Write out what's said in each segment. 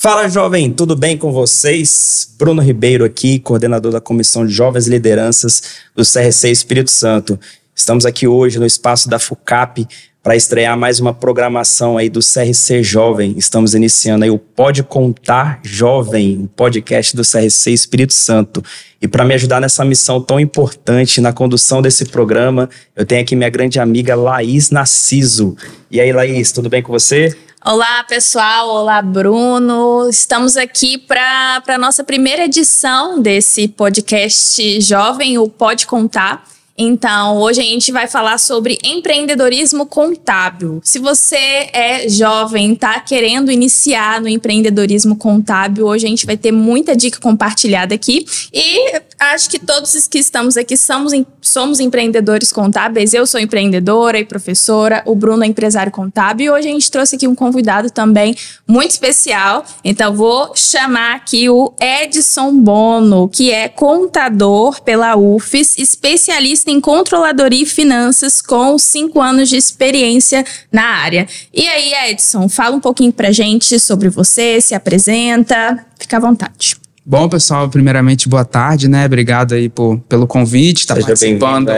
Fala, jovem, tudo bem com vocês? Bruno Ribeiro aqui, coordenador da Comissão de Jovens Lideranças do CRC Espírito Santo. Estamos aqui hoje no espaço da FUCAP para estrear mais uma programação aí do CRC Jovem. Estamos iniciando aí o Pode Contar Jovem, o podcast do CRC Espírito Santo. E para me ajudar nessa missão tão importante na condução desse programa, eu tenho aqui minha grande amiga Laís Narciso. E aí, Laís, tudo bem com você? Olá, pessoal. Olá, Bruno. Estamos aqui para a nossa primeira edição desse podcast jovem, o Pode Contar. Então, hoje a gente vai falar sobre empreendedorismo contábil. Se você é jovem, está querendo iniciar no empreendedorismo contábil, hoje a gente vai ter muita dica compartilhada aqui. E acho que todos os que estamos aqui somos empreendedores contábeis. Eu sou empreendedora e professora, o Bruno é empresário contábil. E hoje a gente trouxe aqui um convidado também muito especial. Então, vou chamar aqui o Edson Bono, que é contador pela UFES, especialista em controladoria e finanças com 5 anos de experiência na área. E aí, Edson, fala um pouquinho pra gente sobre você, se apresenta, fica à vontade. Bom, pessoal, primeiramente, boa tarde, né? Obrigado aí pelo convite, estar participando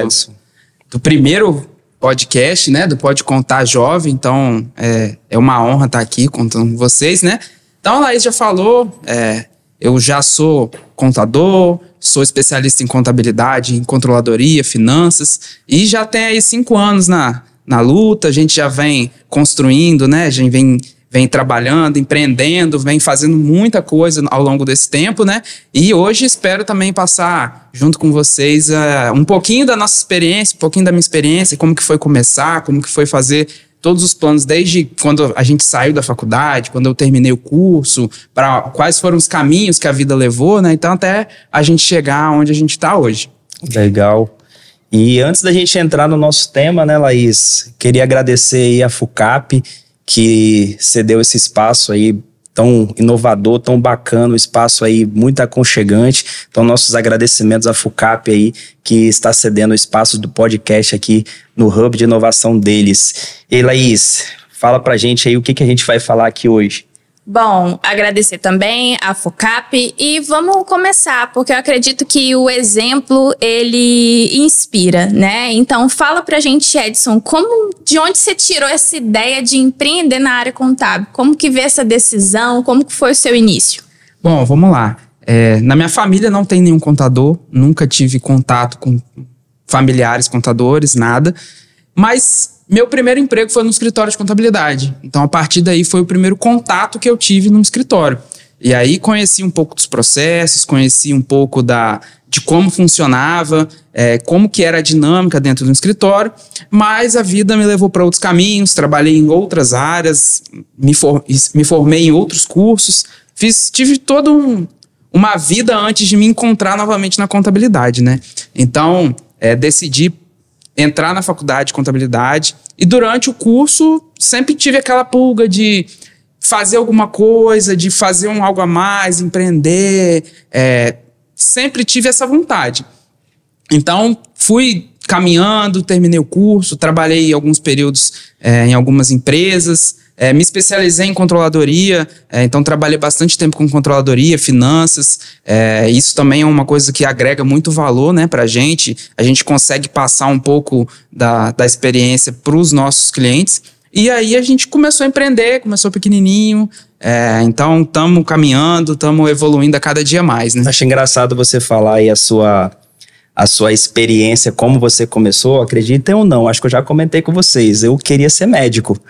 do primeiro podcast, né? Do Pode Contar Jovem, então é uma honra estar aqui contando com vocês, né? Então, a Laís já falou, eu já sou contador, sou especialista em contabilidade, em controladoria, finanças, e já tem aí 5 anos na luta. A gente já vem construindo, né? A gente vem trabalhando, empreendendo, vem fazendo muita coisa ao longo desse tempo, né? E hoje espero também passar junto com vocês um pouquinho da nossa experiência, um pouquinho da minha experiência, como que foi começar, como que foi fazer todos os planos, desde quando a gente saiu da faculdade, quando eu terminei o curso, para quais foram os caminhos que a vida levou, né? Então, até a gente chegar onde a gente está hoje. Legal. E antes da gente entrar no nosso tema, né, Laís, queria agradecer aí a FUCAP, que cedeu esse espaço aí tão inovador, tão bacana, um espaço aí muito aconchegante. Então, nossos agradecimentos à FUCAP aí, que está cedendo o espaço do podcast aqui no Hub de Inovação deles. E aí, Laís, fala pra gente aí o que a gente vai falar aqui hoje. Bom, agradecer também a FUCAP e vamos começar, porque eu acredito que o exemplo, ele inspira, né? Então, fala pra gente, Edson, de onde você tirou essa ideia de empreender na área contábil? Como que veio essa decisão? Como que foi o seu início? Bom, vamos lá. Na minha família não tem nenhum contador, nunca tive contato com familiares contadores, nada, mas meu primeiro emprego foi no escritório de contabilidade. Então, a partir daí, foi o primeiro contato que eu tive num escritório. E aí, conheci um pouco dos processos, conheci um pouco de como funcionava, como que era a dinâmica dentro do escritório, mas a vida me levou para outros caminhos, trabalhei em outras áreas, me formei em outros cursos, tive toda uma vida antes de me encontrar novamente na contabilidade, né? Então, decidi entrar na faculdade de contabilidade e durante o curso sempre tive aquela pulga de fazer alguma coisa, de fazer algo a mais, empreender, sempre tive essa vontade. Então fui caminhando, terminei o curso, trabalhei alguns períodos em algumas empresas, me especializei em controladoria, então trabalhei bastante tempo com controladoria, finanças, isso também é uma coisa que agrega muito valor, né, pra gente. A gente consegue passar um pouco da experiência para os nossos clientes, e aí a gente começou a empreender, começou pequenininho, então estamos caminhando, estamos evoluindo a cada dia mais, né? Acho engraçado você falar aí a sua experiência, como você começou, acreditem ou não, acho que eu já comentei com vocês, eu queria ser médico.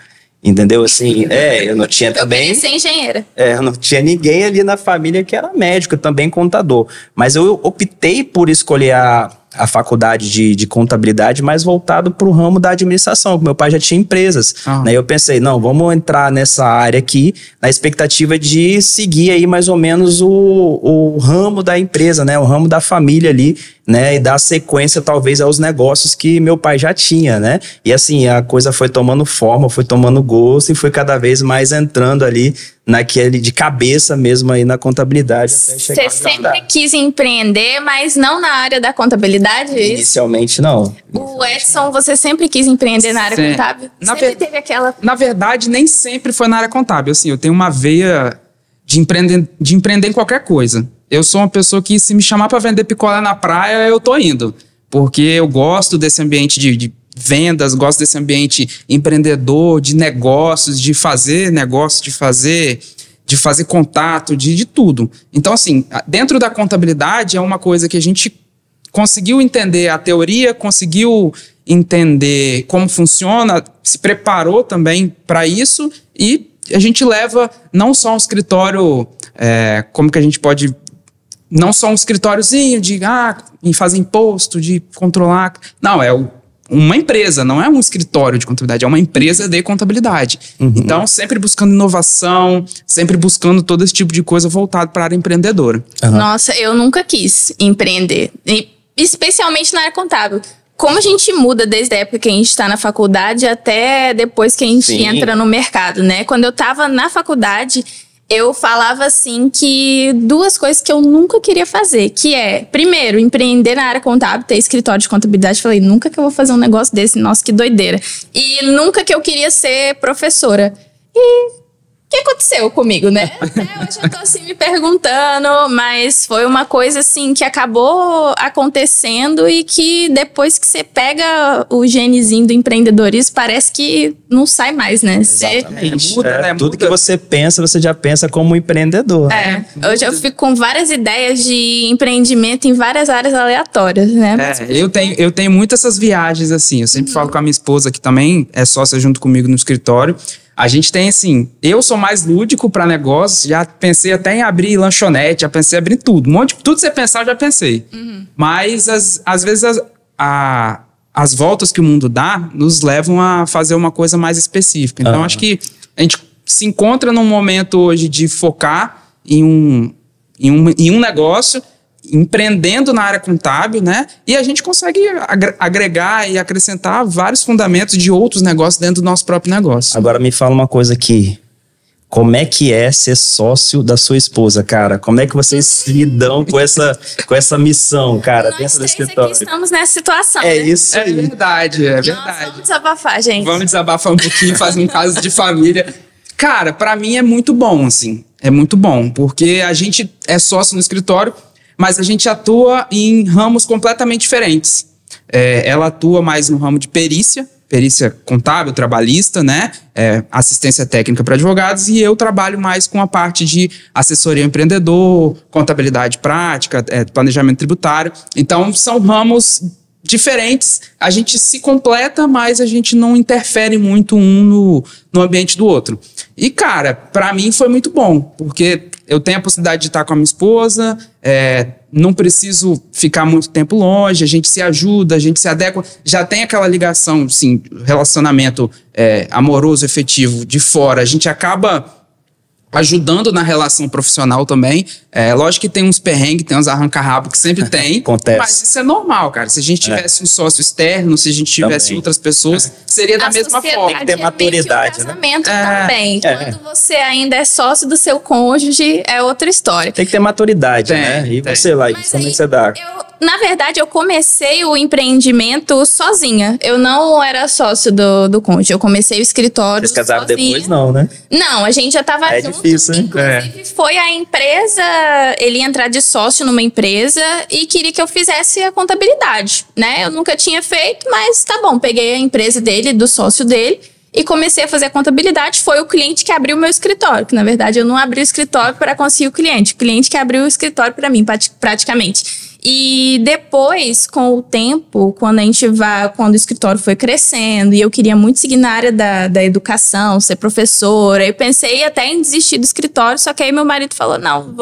Entendeu? Assim, eu não tinha também... Eu queria ser engenheira. Eu não tinha ninguém ali na família que era médico, também contador. Mas eu optei por escolher a faculdade de contabilidade mais voltado para o ramo da administração, porque meu pai já tinha empresas. Né? Eu pensei, não, vamos entrar nessa área aqui, na expectativa de seguir aí mais ou menos o ramo da empresa, né? O ramo da família ali, né? E dar sequência talvez aos negócios que meu pai já tinha, né? E assim, a coisa foi tomando forma, foi tomando gosto e foi cada vez mais entrando ali naquele de cabeça mesmo aí na contabilidade. Você sempre quis empreender, mas não na área da contabilidade? Inicialmente não. O Edson, você sempre quis empreender na área contábil? Sempre teve aquela... Na verdade, nem sempre foi na área contábil. Assim, eu tenho uma veia de empreender em qualquer coisa. Eu sou uma pessoa que, se me chamar para vender picolé na praia, eu tô indo. Porque eu gosto desse ambiente de vendas, gosto desse ambiente empreendedor, de negócios, de fazer negócio, de fazer contato, de tudo. Então, assim, dentro da contabilidade é uma coisa que a gente conseguiu entender a teoria, conseguiu entender como funciona, se preparou também para isso, e a gente leva não só um escritório, como que a gente pode... Não só um escritóriozinho de fazer imposto, de controlar... Não, é uma empresa, não é um escritório de contabilidade, é uma empresa de contabilidade. Uhum. Então, sempre buscando inovação, sempre buscando todo esse tipo de coisa voltado para a área empreendedora. Uhum. Nossa, eu nunca quis empreender, especialmente na área contábil. Como a gente muda desde a época que a gente está na faculdade até depois que a gente entra no mercado, né? Quando eu estava na faculdade, eu falava assim que 2 coisas que eu nunca queria fazer, que é, primeiro, empreender na área contábil, ter escritório de contabilidade. Falei, nunca que eu vou fazer um negócio desse, nossa, que doideira. E nunca que eu queria ser professora. E o que aconteceu comigo, né? Até hoje eu tô assim me perguntando, mas foi uma coisa assim que acabou acontecendo e que depois que você pega o genezinho do empreendedorismo, parece que não sai mais, né? Exatamente. Muda, né? Tudo que você pensa, você já pensa como empreendedor. Hoje eu fico com várias ideias de empreendimento em várias áreas aleatórias, né? Eu tenho muitas essas viagens assim, eu sempre falo com a minha esposa, que também é sócia junto comigo no escritório. A gente tem, assim, eu sou mais lúdico para negócios, já pensei até em abrir lanchonete, já pensei em abrir tudo. Tudo que você pensar, eu já pensei. Uhum. Mas, às vezes, as voltas que o mundo dá nos levam a fazer uma coisa mais específica. Então, acho que a gente se encontra num momento hoje de focar em um negócio, empreendendo na área contábil, né? E a gente consegue agregar e acrescentar vários fundamentos de outros negócios dentro do nosso próprio negócio. Agora me fala uma coisa aqui. Como é que é ser sócio da sua esposa, cara? Como é que vocês lidam com essa missão, cara, dentro do escritório? Aqui estamos nessa situação, né? Isso aí. É verdade. Vamos desabafar, gente. Vamos desabafar um pouquinho, fazer um caso de família. Cara, pra mim é muito bom, assim. É muito bom, porque a gente é sócio no escritório, mas a gente atua em ramos completamente diferentes. Ela atua mais no ramo de perícia contábil, trabalhista, né? Assistência técnica para advogados, e eu trabalho mais com a parte de assessoria ao empreendedor, contabilidade prática, planejamento tributário. Então, são ramos diferentes, a gente se completa, mas a gente não interfere muito um no ambiente do outro. E, cara, para mim foi muito bom, porque eu tenho a possibilidade de estar com a minha esposa, não preciso ficar muito tempo longe, a gente se ajuda, a gente se adequa, já tem aquela ligação, assim, relacionamento amoroso, efetivo de fora, a gente acaba ajudando na relação profissional também. Lógico que tem uns perrengues, tem uns arranca-rabo que sempre tem. Acontece. Mas isso é normal, cara. Se a gente tivesse um sócio externo, se a gente tivesse outras pessoas, seria da mesma forma. Tem que ter maturidade, né? Casamento também. Quando você ainda é sócio do seu cônjuge, é outra história. Tem que ter maturidade, né? E você lá, como é que você dá? Na verdade, eu comecei o empreendimento sozinha. Eu não era sócio do cônjuge. Eu comecei o escritório Vocês casaram sozinha. Depois, não, né? Não, a gente já tava junto. Difícil, hein? Inclusive, foi a empresa... Ele ia entrar de sócio numa empresa e queria que eu fizesse a contabilidade, né? Eu nunca tinha feito, mas tá bom. Peguei a empresa dele, do sócio dele, e comecei a fazer a contabilidade. Foi o cliente que abriu o meu escritório, que na verdade eu não abri o escritório para conseguir o cliente que abriu o escritório para mim, praticamente. E depois, com o tempo, quando o escritório foi crescendo e eu queria muito seguir na área da educação, ser professora, eu pensei até em desistir do escritório, só que aí meu marido falou, não,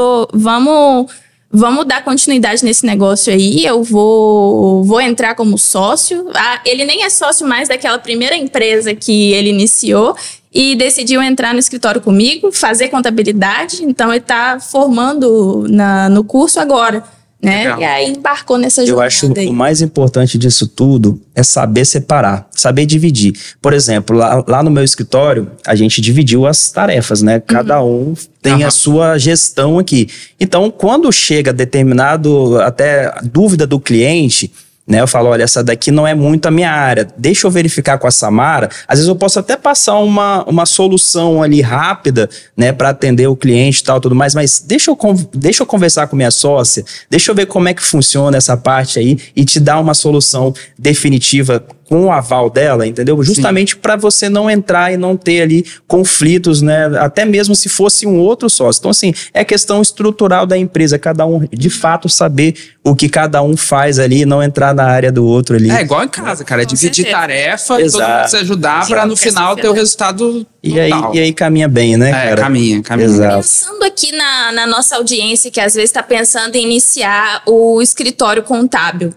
vamos dar continuidade nesse negócio aí, eu vou entrar como sócio. Ele nem é sócio mais daquela primeira empresa que ele iniciou e decidiu entrar no escritório comigo, fazer contabilidade, então ele está formando no curso agora. Né? E aí embarcou nessa jornada. Eu acho aí. O mais importante disso tudo é saber separar, saber dividir. Por exemplo, lá no meu escritório, a gente dividiu as tarefas, né? Cada um tem a sua gestão aqui. Então, quando chega determinado, até dúvida do cliente, né? Eu falo, olha, essa daqui não é muito a minha área. Deixa eu verificar com a Samara. Às vezes eu posso até passar uma solução ali rápida, né? Para atender o cliente e tal, tudo mais. Mas deixa eu conversar com minha sócia. Deixa eu ver como é que funciona essa parte aí e te dar uma solução definitiva com o aval dela, entendeu? Justamente para você não entrar e não ter ali conflitos, né? Até mesmo se fosse um outro sócio. Então, assim, é questão estrutural da empresa, cada um, de fato, saber o que cada um faz ali, não entrar na área do outro ali. É igual em casa, cara, é dividir tarefa e todo mundo se ajudar Exato. para no final ter o resultado total. E aí caminha bem, né, cara? Caminha. Exato. Pensando aqui na nossa audiência, que às vezes está pensando em iniciar o escritório contábil,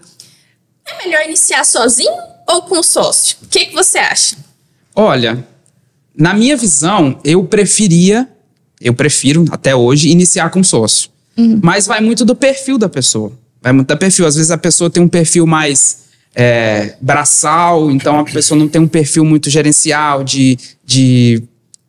é melhor iniciar sozinho ou com sócio? O que você acha? Olha, na minha visão, eu prefiro até hoje iniciar com sócio. Mas vai muito do perfil da pessoa. Vai muito do perfil. Às vezes a pessoa tem um perfil mais braçal, então a pessoa não tem um perfil muito gerencial de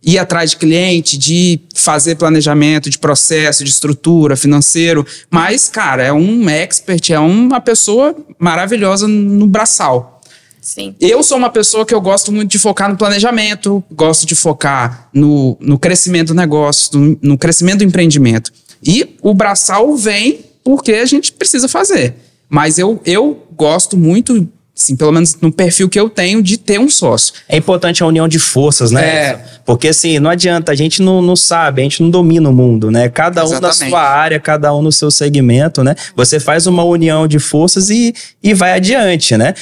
ir atrás de cliente, de fazer planejamento de processo, de estrutura, financeiro. Mas, cara, é um expert, é uma pessoa maravilhosa no braçal. Sim. Eu sou uma pessoa que eu gosto muito de focar no planejamento, gosto de focar no crescimento do negócio, no crescimento do empreendimento. E o braçal vem porque a gente precisa fazer. Mas eu gosto muito, assim, pelo menos no perfil que eu tenho, de ter um sócio. É importante a união de forças, né? Porque assim, não adianta, a gente não sabe, a gente não domina o mundo, né? Cada um na sua área, cada um no seu segmento, né? Você faz uma união de forças e vai adiante, né?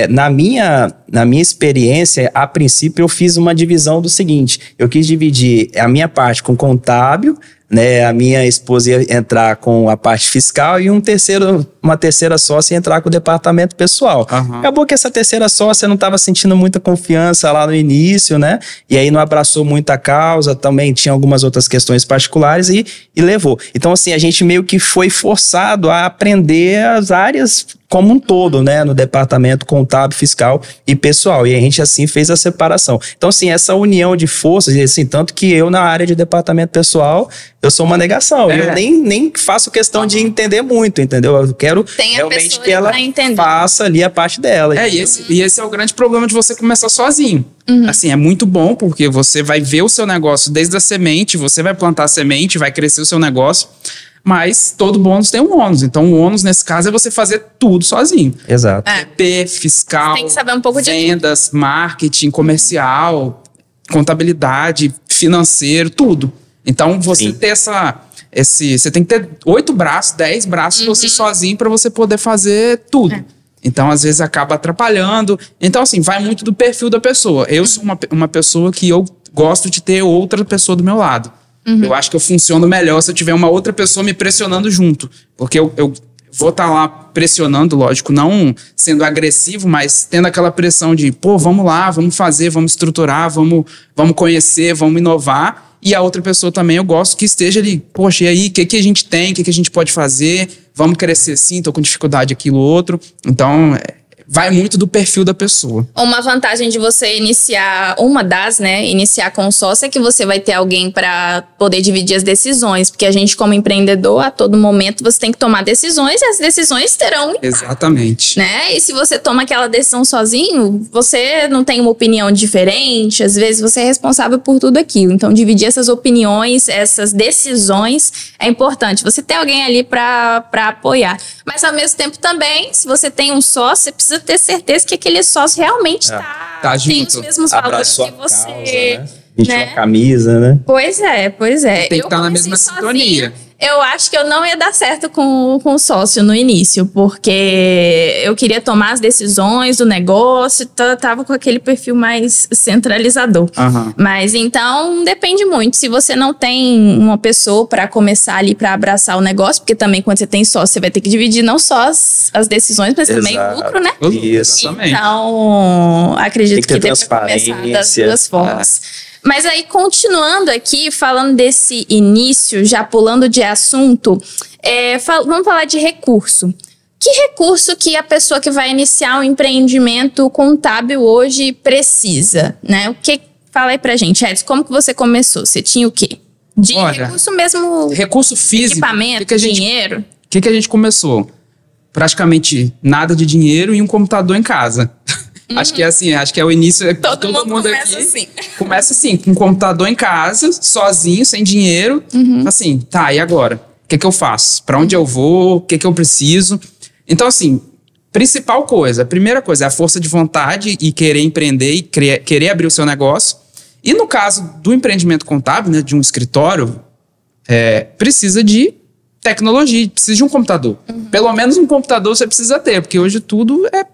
Na minha experiência, a princípio eu fiz uma divisão do seguinte, eu quis dividir a minha parte com contábil, né, a minha esposa ia entrar com a parte fiscal e uma terceira sócia ia entrar com o departamento pessoal. Acabou que essa terceira sócia não estava sentindo muita confiança lá no início, né? E aí não abraçou muita causa, também tinha algumas outras questões particulares e levou. Então, assim, a gente meio que foi forçado a aprender as áreas como um todo, né, no departamento contábil, fiscal e pessoal. E a gente, assim, fez a separação. Então, assim, essa união de forças, e assim, tanto que eu, na área de departamento pessoal, eu sou uma negação. Eu nem faço questão de entender muito, entendeu? Eu quero realmente que ela faça ali a parte dela. E esse é o grande problema de você começar sozinho. Assim, é muito bom, porque você vai ver o seu negócio desde a semente, você vai plantar a semente, vai crescer o seu negócio, mas todo bônus tem um ônus. Então, o ônus, nesse caso, é você fazer tudo sozinho. Exato. PP, fiscal, tem que saber um pouco vendas, marketing, comercial, contabilidade, financeiro, tudo. Então, você ter você tem que ter 8 braços, 10 braços você sozinho para você poder fazer tudo. Então, às vezes, acaba atrapalhando. Então, assim, vai muito do perfil da pessoa. Eu sou uma pessoa que eu gosto de ter outra pessoa do meu lado. Eu acho que eu funciono melhor se eu tiver uma outra pessoa me pressionando junto. Porque eu vou estar lá pressionando, lógico, não sendo agressivo, mas tendo aquela pressão de, pô, vamos lá, vamos fazer, vamos estruturar, vamos conhecer, vamos inovar. E a outra pessoa também eu gosto que esteja ali, poxa, e aí, o que a gente tem, o que a gente pode fazer? Vamos crescer sim, tô com dificuldade aquilo outro. Então, vai muito do perfil da pessoa. Uma vantagem de você iniciar com um sócio é que você vai ter alguém para poder dividir as decisões, porque a gente, como empreendedor, a todo momento você tem que tomar decisões e as decisões terão impacto. Exatamente. Né? E se você toma aquela decisão sozinho, você não tem uma opinião diferente, às vezes você é responsável por tudo aquilo. Então, dividir essas opiniões, essas decisões é importante. Você ter alguém ali para apoiar. Mas, ao mesmo tempo, também, se você tem um sócio, você precisa ter certeza que aquele sócio realmente tá tem junto. os mesmos valores que você. Causa, né? Vestiu a camisa, né? Pois é. Tem que estar na mesma sintonia. Eu acho que eu não ia dar certo com o sócio no início, porque eu queria tomar as decisões do negócio, tava com aquele perfil mais centralizador. Mas então depende muito. Se você não tem uma pessoa para começar ali para abraçar o negócio, porque também quando você tem sócio, você vai ter que dividir não só as decisões, mas também o lucro, né? Isso. Então, acredito que deve começar das duas formas. Mas aí, continuando aqui, falando desse início, já pulando de assunto, vamos falar de recurso. Que recurso que a pessoa que vai iniciar um empreendimento contábil hoje precisa, né? Fala aí pra gente, Edson, como que você começou? Você tinha o quê? Olha, recurso mesmo? Recurso físico. Equipamento, dinheiro? O que a gente começou? praticamente nada de dinheiro e um computador em casa. Acho que é assim, acho que é o início. Todo mundo começa aqui assim. Começa assim, com um computador em casa, sozinho, sem dinheiro. Assim, tá, e agora? O que é que eu faço? Pra onde eu vou? O que é que eu preciso? Então, assim, principal coisa, a primeira coisa é a força de vontade e querer empreender e querer abrir o seu negócio. E no caso do empreendimento contábil, né, de um escritório, precisa de tecnologia, precisa de um computador. Pelo menos um computador você precisa ter, porque hoje tudo é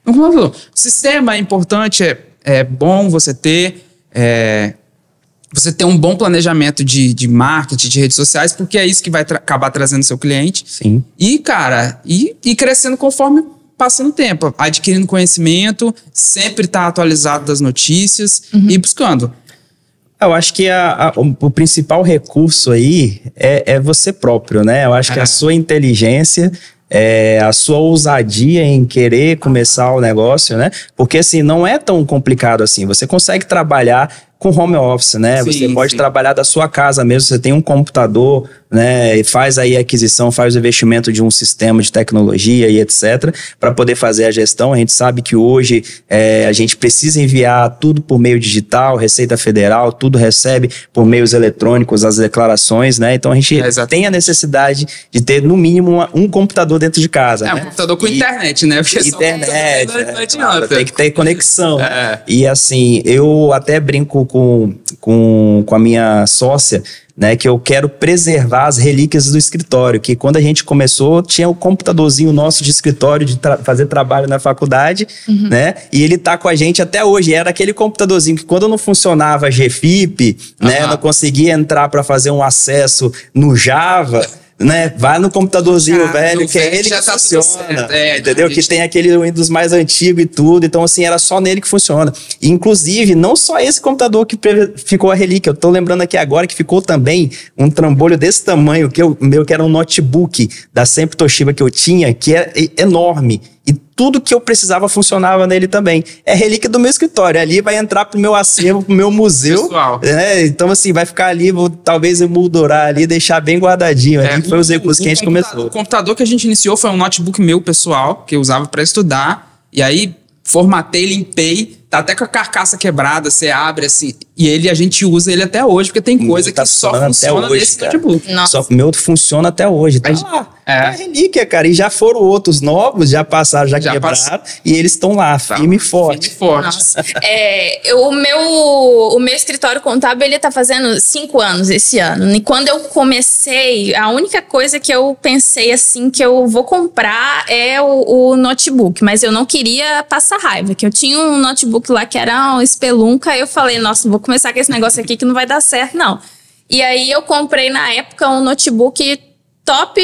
um computador. O sistema é importante, é bom você ter um bom planejamento de marketing, de redes sociais, porque é isso que vai acabar trazendo seu cliente. Sim. E, cara, e crescendo conforme passando o tempo, adquirindo conhecimento, sempre estar atualizado das notícias e buscando. Eu acho que o principal recurso aí é você próprio, né? Eu acho que a sua inteligência, a sua ousadia em querer começar o negócio, né? Porque, assim, não é tão complicado assim. Você consegue trabalhar com home office, né? Sim, você pode sim. trabalhar da sua casa mesmo, você tem um computador, né? E faz aí a aquisição, faz o investimento de um sistema de tecnologia e etc. para poder fazer a gestão. A gente sabe que hoje a gente precisa enviar tudo por meio digital, Receita Federal, tudo recebe por meios eletrônicos as declarações, né? Então a gente tem a necessidade de ter no mínimo um computador dentro de casa. Um computador com internet, né? Porque internet, não adianta. Tem que ter conexão. E assim, eu até brinco com a minha sócia, né, que eu quero preservar as relíquias do escritório, que quando a gente começou, tinha o computadorzinho nosso de escritório de fazer trabalho na faculdade, né, e ele tá com a gente até hoje. Era aquele computadorzinho que quando não funcionava GFIP, né, não conseguia entrar para fazer um acesso no Java, né? Vai no computadorzinho velho, que é ele que funciona, entendeu? Que tem aquele Windows mais antigo e tudo, então assim, era só nele que funciona. E, inclusive, não só esse computador que ficou a relíquia, eu tô lembrando aqui agora que ficou também um trambolho desse tamanho, que era um notebook da Sempre Toshiba que eu tinha, que é enorme. E tudo que eu precisava funcionava nele também. É relíquia do meu escritório. Ali vai entrar pro meu acervo, pro meu museu. Né? Então, assim, vai ficar ali, talvez emoldurar ali, deixar bem guardadinho. Ali foi os recursos que a gente começou. O computador que a gente iniciou foi um notebook meu pessoal, que eu usava para estudar. E aí, formatei, limpei. Tá até com a carcaça quebrada, você abre assim. E a gente usa ele até hoje, porque tem coisa que só funciona nesse notebook. O meu funciona até hoje. Tá lá. É relíquia, cara. E já foram outros novos, já passaram, já quebraram. E eles estão lá, firme e forte. Nossa. O meu escritório contábil, ele tá fazendo 5 anos esse ano. E quando eu comecei, a única coisa que eu pensei assim, que eu vou comprar é o notebook. Mas eu não queria passar raiva, que eu tinha um notebook lá que era um Spelunca. Aí eu falei, nossa, vou começar com esse negócio aqui que não vai dar certo, não. E aí eu comprei na época um notebook top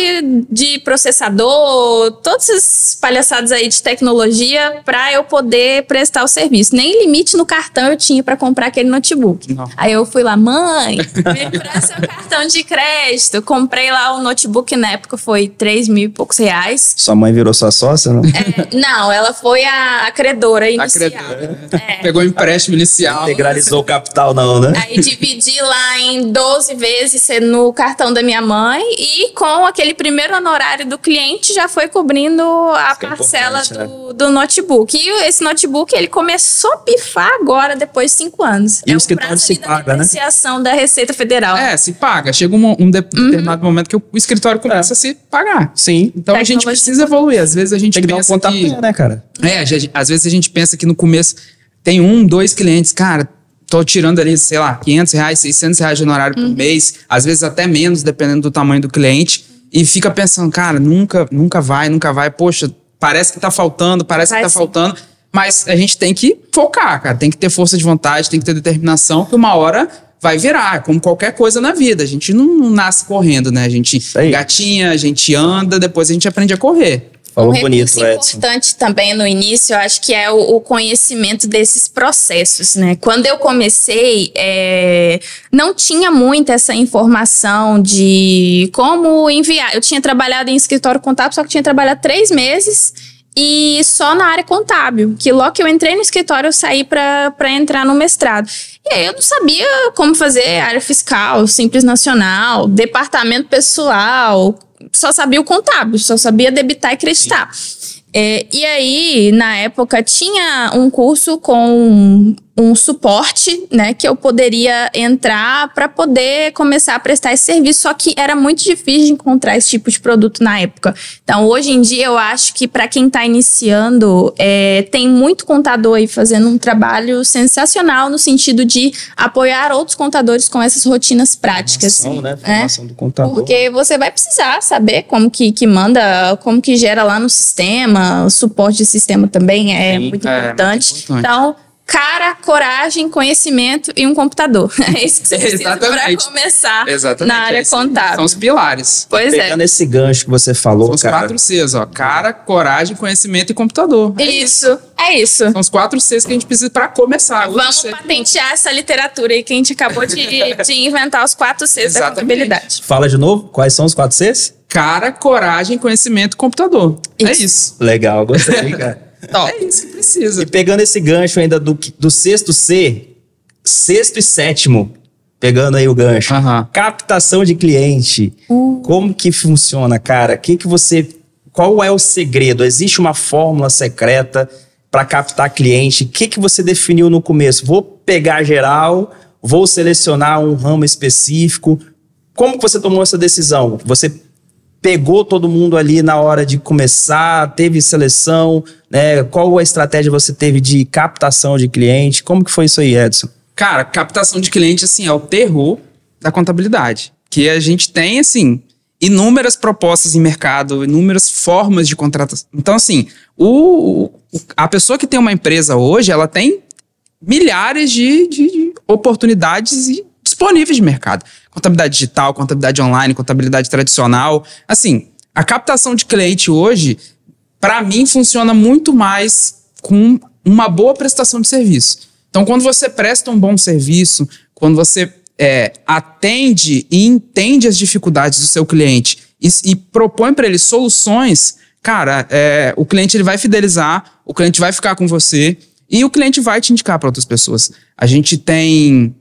de processador, todas essas palhaçadas aí de tecnologia para eu poder prestar o serviço. Nem limite no cartão eu tinha para comprar aquele notebook. Não. Aí eu fui lá, mãe, me empresta seu cartão de crédito. Comprei lá o notebook, na época foi 3 mil e poucos reais. Sua mãe virou sua sócia, não? Não, ela foi a credora inicial. Pegou o empréstimo inicial. Integralizou o capital, não, né? Aí dividi lá em 12 vezes no cartão da minha mãe e com aquele primeiro honorário do cliente já foi cobrindo a parcela do notebook. E esse notebook, ele começou a pifar agora, depois de 5 anos. E o escritório se paga, né? Depreciação da Receita Federal. Se paga. Chega um determinado momento que o escritório começa a se pagar. Sim. Então a gente precisa evoluir. Às vezes a gente pensa que... né, cara? Às vezes a gente pensa que no começo tem 1, 2 clientes, cara... Tô tirando ali, sei lá, 500 reais, 600 reais de honorário por mês, às vezes até menos, dependendo do tamanho do cliente, e fica pensando, cara, nunca vai, poxa, parece que tá faltando, mas a gente tem que focar, cara, tem que ter força de vontade, tem que ter determinação, que uma hora vai virar, como qualquer coisa na vida. A gente não nasce correndo, né? A gente gatinha, a gente anda, depois a gente aprende a correr. Falou bonito, Edson. Importante também no início, eu acho que é o conhecimento desses processos, né? Quando eu comecei, não tinha muita essa informação de como enviar. Eu tinha trabalhado em escritório contábil, só que tinha trabalhado 3 meses e só na área contábil, que logo que eu entrei no escritório eu saí para entrar no mestrado. E aí eu não sabia como fazer área fiscal, Simples Nacional, departamento pessoal, só sabia o contábil, só sabia debitar e creditar. E aí, na época, tinha um curso com um suporte, né, que eu poderia entrar para poder começar a prestar esse serviço, só que era muito difícil de encontrar esse tipo de produto na época. Então, hoje em dia, eu acho que para quem está iniciando, tem muito contador aí fazendo um trabalho sensacional no sentido de apoiar outros contadores com essas rotinas práticas. Formação, né? Formação do contador. Porque você vai precisar saber como que manda, como que gera lá no sistema, o suporte de sistema também é muito importante. Então, cara, coragem, conhecimento e um computador. É isso que você precisa para começar na área contábil. São os pilares. Pois Pegando esse gancho que você falou, são os 4 Cs, ó. Cara, coragem, conhecimento e computador. Isso, é isso. São os 4 Cs que a gente precisa para começar. Vamos patentear essa literatura aí que a gente acabou de inventar, os 4 Cs da contabilidade. Fala de novo, quais são os 4 Cs? Cara, coragem, conhecimento e computador. É isso. Legal, gostei, cara. É isso que precisa. E pegando esse gancho ainda do sexto C, sexto e sétimo, pegando aí o gancho, captação de cliente. Como que funciona, cara? Qual é o segredo? Existe uma fórmula secreta para captar cliente? O que você definiu no começo? Vou pegar geral, vou selecionar um ramo específico. Como que você tomou essa decisão? Você pegou todo mundo ali na hora de começar, teve seleção, né? Qual a estratégia você teve de captação de cliente? Como que foi isso aí, Edson? Cara, captação de cliente, assim, é o terror da contabilidade. Que a gente tem, assim, inúmeras propostas em mercado, inúmeras formas de contratação. Então, assim, a pessoa que tem uma empresa hoje, ela tem milhares de oportunidades disponíveis de mercado. Contabilidade digital, contabilidade online, contabilidade tradicional. Assim, a captação de cliente hoje, para mim, funciona muito mais com uma boa prestação de serviço. Então, quando você presta um bom serviço, quando você atende e entende as dificuldades do seu cliente e propõe para ele soluções, cara, o cliente ele vai fidelizar, o cliente vai ficar com você e o cliente vai te indicar para outras pessoas. A gente tem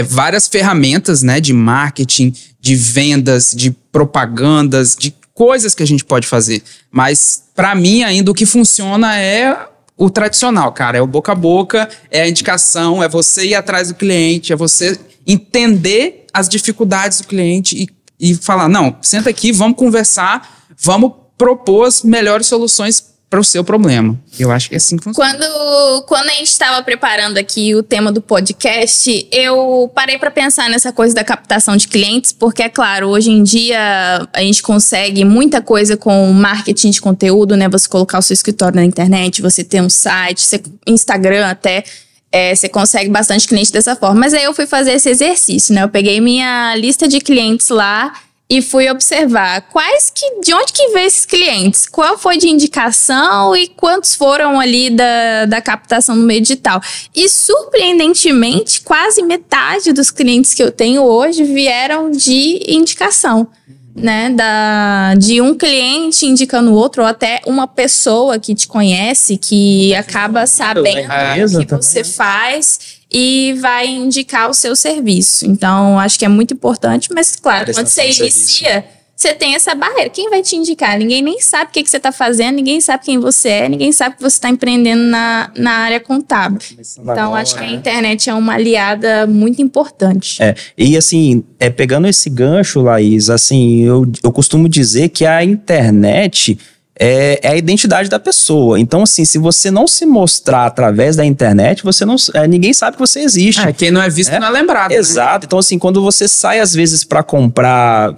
várias ferramentas, né, de marketing, de vendas, de propagandas, de coisas que a gente pode fazer. Mas, para mim, ainda o que funciona é o tradicional, cara. É o boca a boca, é a indicação, é você ir atrás do cliente, é você entender as dificuldades do cliente e falar, não, senta aqui, vamos conversar, vamos propor as melhores soluções para o seu problema. Eu acho que é assim que funciona. Quando a gente estava preparando aqui o tema do podcast, eu parei para pensar nessa coisa da captação de clientes, porque, é claro, hoje em dia a gente consegue muita coisa com marketing de conteúdo, né? Você colocar o seu escritório na internet, você ter um site, Instagram até, você consegue bastante cliente dessa forma. Mas aí eu fui fazer esse exercício, né? Eu peguei minha lista de clientes lá e fui observar de onde que veio esses clientes, qual foi de indicação e quantos foram ali da captação no meio digital. E, surpreendentemente, quase metade dos clientes que eu tenho hoje vieram de indicação, né? De um cliente indicando o outro, ou até uma pessoa que te conhece, que acaba sabendo o que você faz e vai indicar o seu serviço. Então, acho que é muito importante, mas, claro, quando você inicia, você tem essa barreira. Quem vai te indicar? Ninguém nem sabe o que você está fazendo, ninguém sabe quem você é, ninguém sabe que você está empreendendo na área contábil. Então, acho que a internet é uma aliada muito importante. E assim, pegando esse gancho, Laís, assim, eu costumo dizer que a internet é a identidade da pessoa. Então, assim, se você não se mostrar através da internet, você não, ninguém sabe que você existe. Quem não é visto não é lembrado. Exato. Né? Então, assim, quando você sai, às vezes, para comprar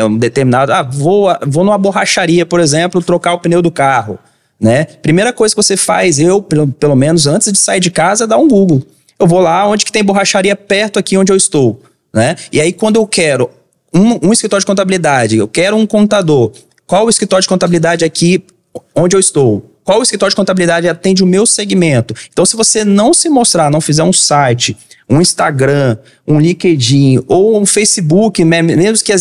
um determinado... vou numa borracharia, por exemplo, trocar o pneu do carro, né? Primeira coisa que você faz, pelo menos, antes de sair de casa, é dar um Google. Eu vou lá, onde que tem borracharia perto aqui onde eu estou, né? E aí, quando eu quero um escritório de contabilidade, eu quero um contador... Qual o escritório de contabilidade aqui onde eu estou? Qual o escritório de contabilidade atende o meu segmento? Então, se você não se mostrar, não fizer um site um Instagram, um LinkedIn ou um Facebook, mesmo que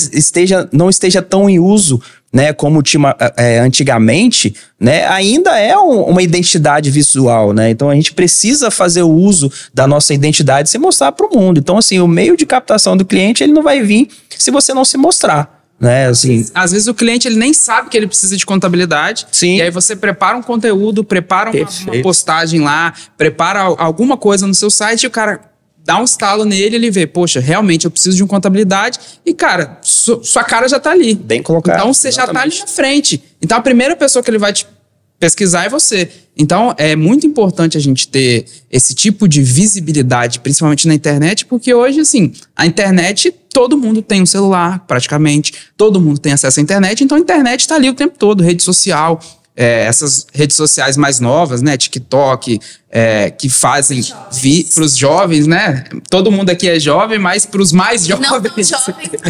não esteja tão em uso, né, como tinha antigamente, né, ainda é uma identidade visual, né? Então a gente precisa fazer o uso da nossa identidade e se mostrar para o mundo. Então, assim, o meio de captação do cliente, ele não vai vir se você não se mostrar. Né, assim. Às vezes o cliente ele nem sabe que ele precisa de contabilidade. Sim. E aí você prepara um conteúdo, prepara uma postagem lá, prepara alguma coisa no seu site e o cara dá um estalo nele, ele vê, poxa, realmente eu preciso de uma contabilidade e, cara, sua cara já tá ali. Bem colocado. Então você já tá ali na frente. Então a primeira pessoa que ele vai te pesquisar é você. Então é muito importante a gente ter esse tipo de visibilidade, principalmente na internet, porque hoje, assim, a internet, todo mundo tem um celular, praticamente, todo mundo tem acesso à internet, então a internet tá ali o tempo todo, rede social, essas redes sociais mais novas, né, TikTok, que fazem para os jovens, né? Todo mundo aqui é jovem, mas para os mais jovens...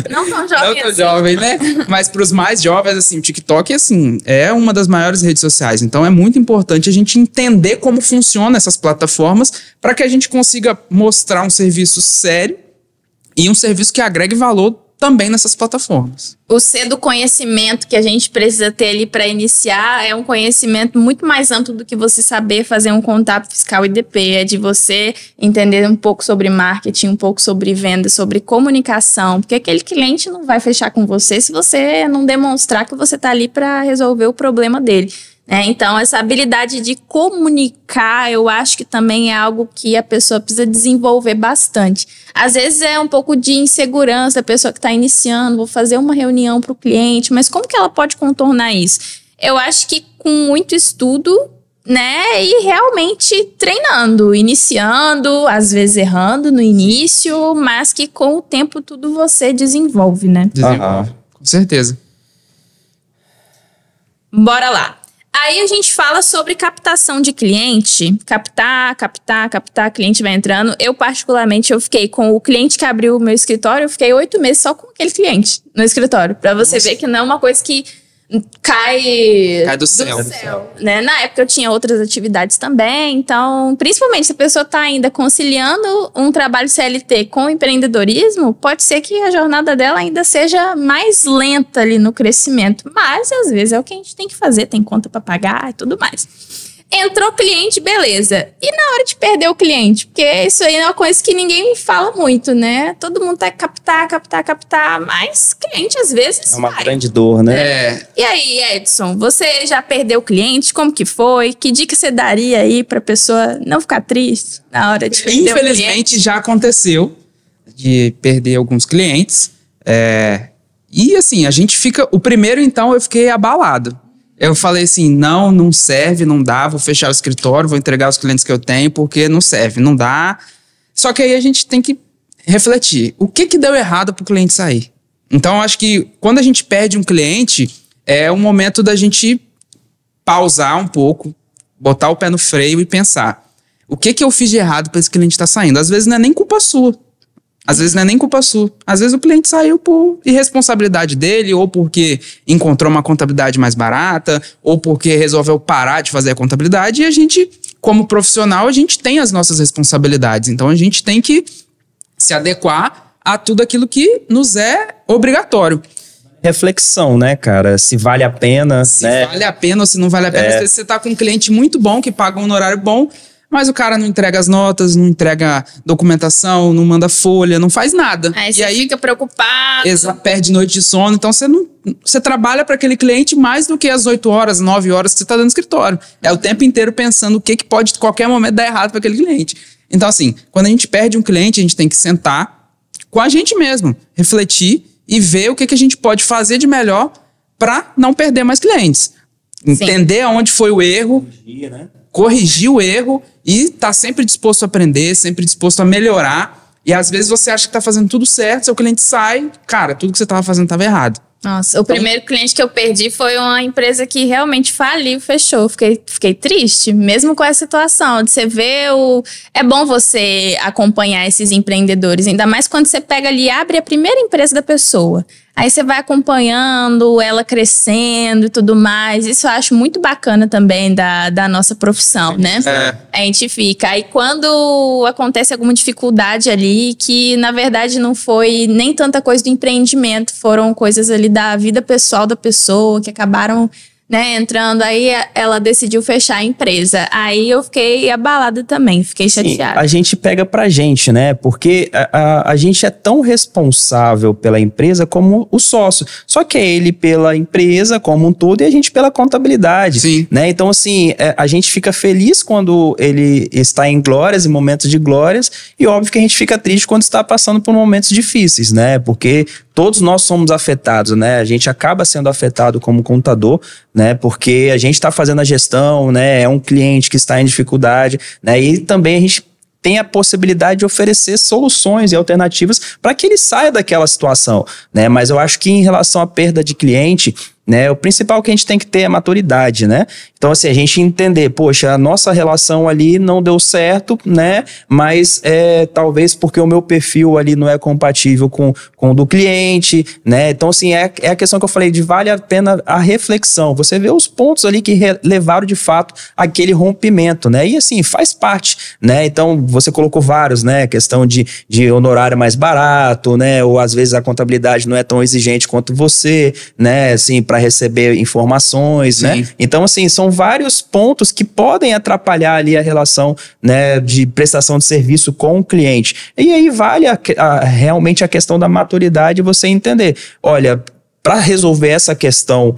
Não tão jovem, né? Mas para os mais jovens, assim, o TikTok, assim, é uma das maiores redes sociais. Então é muito importante a gente entender como funcionam essas plataformas para que a gente consiga mostrar um serviço sério e um serviço que agregue valor também nessas plataformas. O C do conhecimento que a gente precisa ter ali para iniciar é um conhecimento muito mais amplo do que você saber fazer um contábil fiscal IDP. É de você entender um pouco sobre marketing, um pouco sobre venda, sobre comunicação, porque aquele cliente não vai fechar com você se você não demonstrar que você está ali para resolver o problema dele. Então, essa habilidade de comunicar, eu acho que também é algo que a pessoa precisa desenvolver bastante. Às vezes é um pouco de insegurança da pessoa que está iniciando, vou fazer uma reunião para o cliente, mas como que ela pode contornar isso? Eu acho que com muito estudo, né, e realmente treinando, iniciando, às vezes errando no início, mas que com o tempo tudo você desenvolve, né? Desenvolve, com certeza. Bora lá. Aí a gente fala sobre captação de cliente, captar, cliente vai entrando. Eu particularmente, eu fiquei com o cliente que abriu o meu escritório, eu fiquei 8 meses só com aquele cliente no escritório, pra você ver que não é uma coisa que cai do céu. Né? Na época eu tinha outras atividades também, então, principalmente se a pessoa está ainda conciliando um trabalho CLT com empreendedorismo, pode ser que a jornada dela ainda seja mais lenta ali no crescimento, mas às vezes é o que a gente tem que fazer, tem conta para pagar e tudo mais. Entrou cliente, beleza. E na hora de perder o cliente? Porque isso aí é uma coisa que ninguém me fala muito, né? Todo mundo tá captar, mas cliente às vezes é uma grande dor, né? E aí, Edson, você já perdeu o cliente? Como que foi? Que dica você daria aí pra pessoa não ficar triste na hora de perder o cliente? Infelizmente já aconteceu de perder alguns clientes. E assim, a gente fica... O primeiro, então, eu fiquei abalado. Eu falei assim, não serve, não dá, vou fechar o escritório, vou entregar os clientes que eu tenho, porque não serve, não dá. Só que aí a gente tem que refletir. O que deu errado para o cliente sair? Então, eu acho que quando a gente perde um cliente, é o momento da gente pausar um pouco, botar o pé no freio e pensar. O que eu fiz de errado para esse cliente estar saindo? Às vezes não é nem culpa sua. Às vezes não é nem culpa sua. Às vezes o cliente saiu por irresponsabilidade dele, ou porque encontrou uma contabilidade mais barata, ou porque resolveu parar de fazer a contabilidade. E a gente, como profissional, a gente tem as nossas responsabilidades. Então a gente tem que se adequar a tudo aquilo que nos é obrigatório. Reflexão, né, cara? Se vale a pena, se vale a pena ou se não vale a pena. Às vezes você tá com um cliente muito bom, que paga um honorário bom, mas o cara não entrega as notas, não entrega documentação, não manda folha, não faz nada. Aí você fica preocupado. Perde noite de sono. Então você trabalha para aquele cliente mais do que as 8 horas, 9 horas que você está dando no escritório. É o tempo inteiro pensando o que pode, a qualquer momento, dar errado para aquele cliente. Então, assim, quando a gente perde um cliente, a gente tem que sentar com a gente mesmo, refletir e ver o que a gente pode fazer de melhor para não perder mais clientes. Entender aonde foi o erro, corrigir o erro e tá sempre disposto a aprender, sempre disposto a melhorar. E às vezes você acha que tá fazendo tudo certo, seu cliente sai, cara, tudo que você tava fazendo tava errado. Nossa, o primeiro cliente que eu perdi foi uma empresa que realmente faliu, fechou. Fiquei triste, mesmo com essa situação de você ver É bom você acompanhar esses empreendedores, ainda mais quando você pega ali e abre a primeira empresa da pessoa. Aí você vai acompanhando ela crescendo e tudo mais. Isso eu acho muito bacana também da nossa profissão, né? A gente fica. Aí quando acontece alguma dificuldade ali, que na verdade não foi nem tanta coisa do empreendimento, foram coisas ali da vida pessoal da pessoa que acabaram, né, entrando, aí ela decidiu fechar a empresa. Aí eu fiquei abalada também, fiquei chateada. A gente pega pra gente, né? Porque a gente é tão responsável pela empresa como o sócio. Só que é ele pela empresa como um todo e a gente pela contabilidade. Sim. Né? Então, assim, a gente fica feliz quando ele está em glórias, em momentos de glórias, e óbvio que a gente fica triste quando está passando por momentos difíceis, né? Porque todos nós somos afetados, né? A gente acaba sendo afetado como contador, né? Porque a gente está fazendo a gestão, né? É um cliente que está em dificuldade, né? E também a gente tem a possibilidade de oferecer soluções e alternativas para que ele saia daquela situação, né? Mas eu acho que em relação à perda de cliente, né, o principal que a gente tem que ter é maturidade, né? Então, assim, a gente entender, poxa, a nossa relação ali não deu certo, né? Mas talvez porque o meu perfil ali não é compatível com o do cliente, né? Então, assim, é a questão que eu falei de vale a pena a reflexão. Você vê os pontos ali que levaram de fato aquele rompimento, né? E assim, faz parte, né? Então, você colocou vários, né? Questão de honorário mais barato, né? Ou às vezes a contabilidade não é tão exigente quanto você, né? Assim, para receber informações, Sim. né? Então, assim, são vários pontos que podem atrapalhar ali a relação, né, de prestação de serviço com o cliente. E aí vale realmente a questão da maturidade, você entender, olha, para resolver essa questão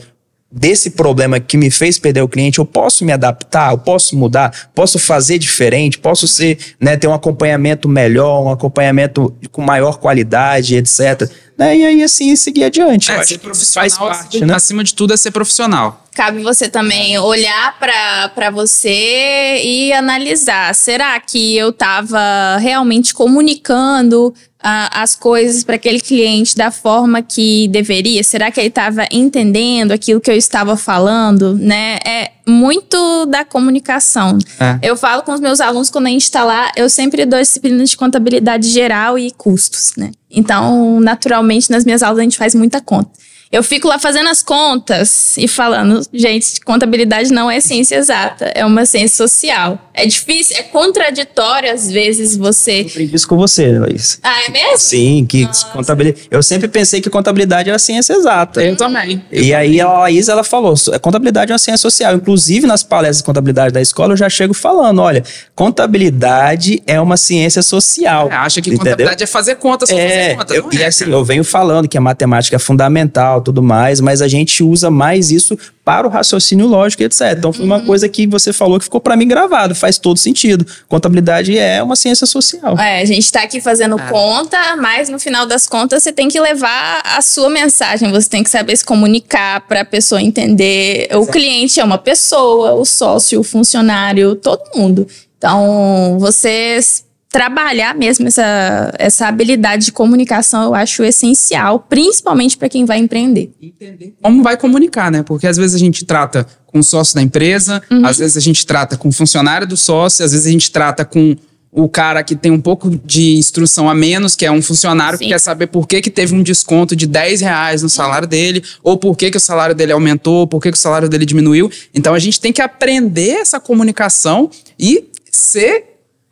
desse problema que me fez perder o cliente, eu posso me adaptar, eu posso mudar, posso fazer diferente, posso ser, né, ter um acompanhamento melhor, um acompanhamento com maior qualidade, etc. Né? E aí, assim, seguir adiante. Ser profissional, faz parte, né? Acima de tudo, é ser profissional. Cabe você também olhar para você e analisar. Será que eu estava realmente comunicando as coisas para aquele cliente da forma que deveria? Será que ele estava entendendo aquilo que eu estava falando? Né? É muito da comunicação. Eu falo com os meus alunos quando a gente está lá, eu sempre dou disciplinas de contabilidade geral e custos, né? Então, naturalmente, nas minhas aulas a gente faz muita conta. Eu fico lá fazendo as contas e falando, gente, contabilidade não é ciência exata, é uma ciência social. É difícil, é contraditório às vezes você... Eu aprendi isso com você, Laís. Ah, é mesmo? Sim, que contabilidade... Eu sempre pensei que contabilidade era ciência exata. Eu também. E aí a Laís, ela falou, contabilidade é uma ciência social. Inclusive, nas palestras de contabilidade da escola, eu já chego falando, olha, contabilidade é uma ciência social. Acha que entendeu? contabilidade é fazer contas, só fazer contas. E assim, eu venho falando que a matemática é fundamental, tudo mais, mas a gente usa mais isso para o raciocínio lógico, etc. Então foi uma coisa que você falou que ficou para mim gravado, faz todo sentido. Contabilidade é uma ciência social. A gente tá aqui fazendo conta, mas no final das contas você tem que levar a sua mensagem, você tem que saber se comunicar para a pessoa entender. Exato. O cliente é uma pessoa, o sócio, o funcionário, todo mundo. Então, vocês trabalhar mesmo essa habilidade de comunicação, eu acho essencial, principalmente para quem vai empreender. Entender como vai comunicar, né? Porque às vezes a gente trata com o sócio da empresa, às vezes a gente trata com o funcionário do sócio, às vezes a gente trata com o cara que tem um pouco de instrução a menos, que é um funcionário que quer saber por que teve um desconto de R$10 no salário dele, ou por que o salário dele aumentou, por que o salário dele diminuiu. Então a gente tem que aprender essa comunicação e ser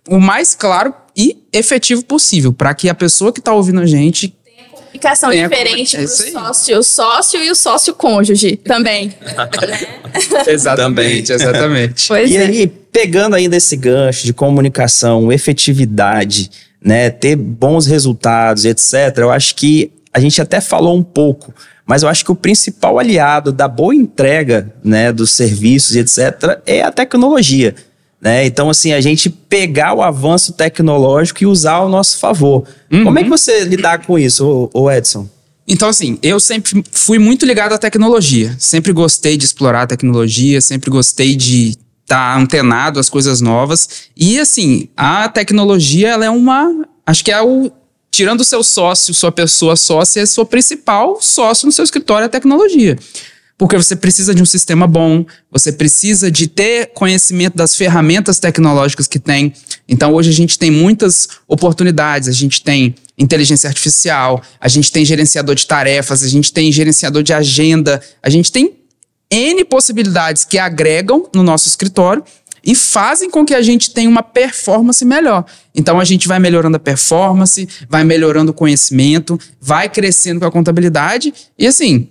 o mais claro e efetivo possível, para que a pessoa que está ouvindo a gente tenha comunicação diferente para o sócio e o sócio cônjuge também. Exatamente. E aí, pegando ainda esse gancho de comunicação, efetividade, né, ter bons resultados, etc., eu acho que a gente até falou um pouco, mas eu acho que o principal aliado da boa entrega, né, dos serviços, etc., é a tecnologia. Né? Então, assim, a gente pegar o avanço tecnológico e usar ao nosso favor. Como é que você lidar com isso, ô Edson? Então, assim, eu sempre fui muito ligado à tecnologia. Sempre gostei de explorar a tecnologia, sempre gostei de estar antenado às coisas novas. E, assim, a tecnologia, ela é acho que é tirando o seu sócio, sua pessoa sócia, é seu principal sócio no seu escritório, é a tecnologia. Porque você precisa de um sistema bom, você precisa de ter conhecimento das ferramentas tecnológicas que tem. Então, hoje a gente tem muitas oportunidades. A gente tem inteligência artificial, a gente tem gerenciador de tarefas, a gente tem gerenciador de agenda, a gente tem N possibilidades que agregam no nosso escritório e fazem com que a gente tenha uma performance melhor. Então a gente vai melhorando a performance, vai melhorando o conhecimento, vai crescendo com a contabilidade e assim,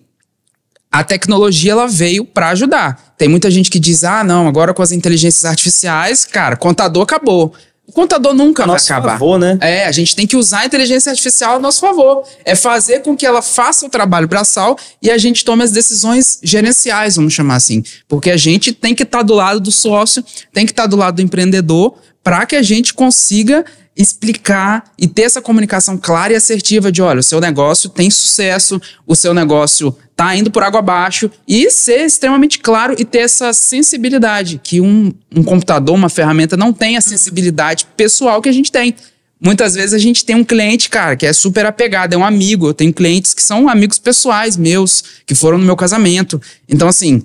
a tecnologia ela veio para ajudar. Tem muita gente que diz, não, agora com as inteligências artificiais, cara, contador acabou. O contador nunca vai acabar. Favor, né? A gente tem que usar a inteligência artificial a nosso favor. É fazer com que ela faça o trabalho braçal e a gente tome as decisões gerenciais, vamos chamar assim. Porque a gente tem que estar do lado do sócio, tem que estar do lado do empreendedor para que a gente consiga explicar e ter essa comunicação clara e assertiva de, olha, o seu negócio tem sucesso, o seu negócio tá indo por água abaixo e ser extremamente claro e ter essa sensibilidade que um computador, uma ferramenta não tem a sensibilidade pessoal que a gente tem. Muitas vezes a gente tem um cliente, cara, que é super apegado, é um amigo. Eu tenho clientes que são amigos pessoais meus, que foram no meu casamento. Então, assim,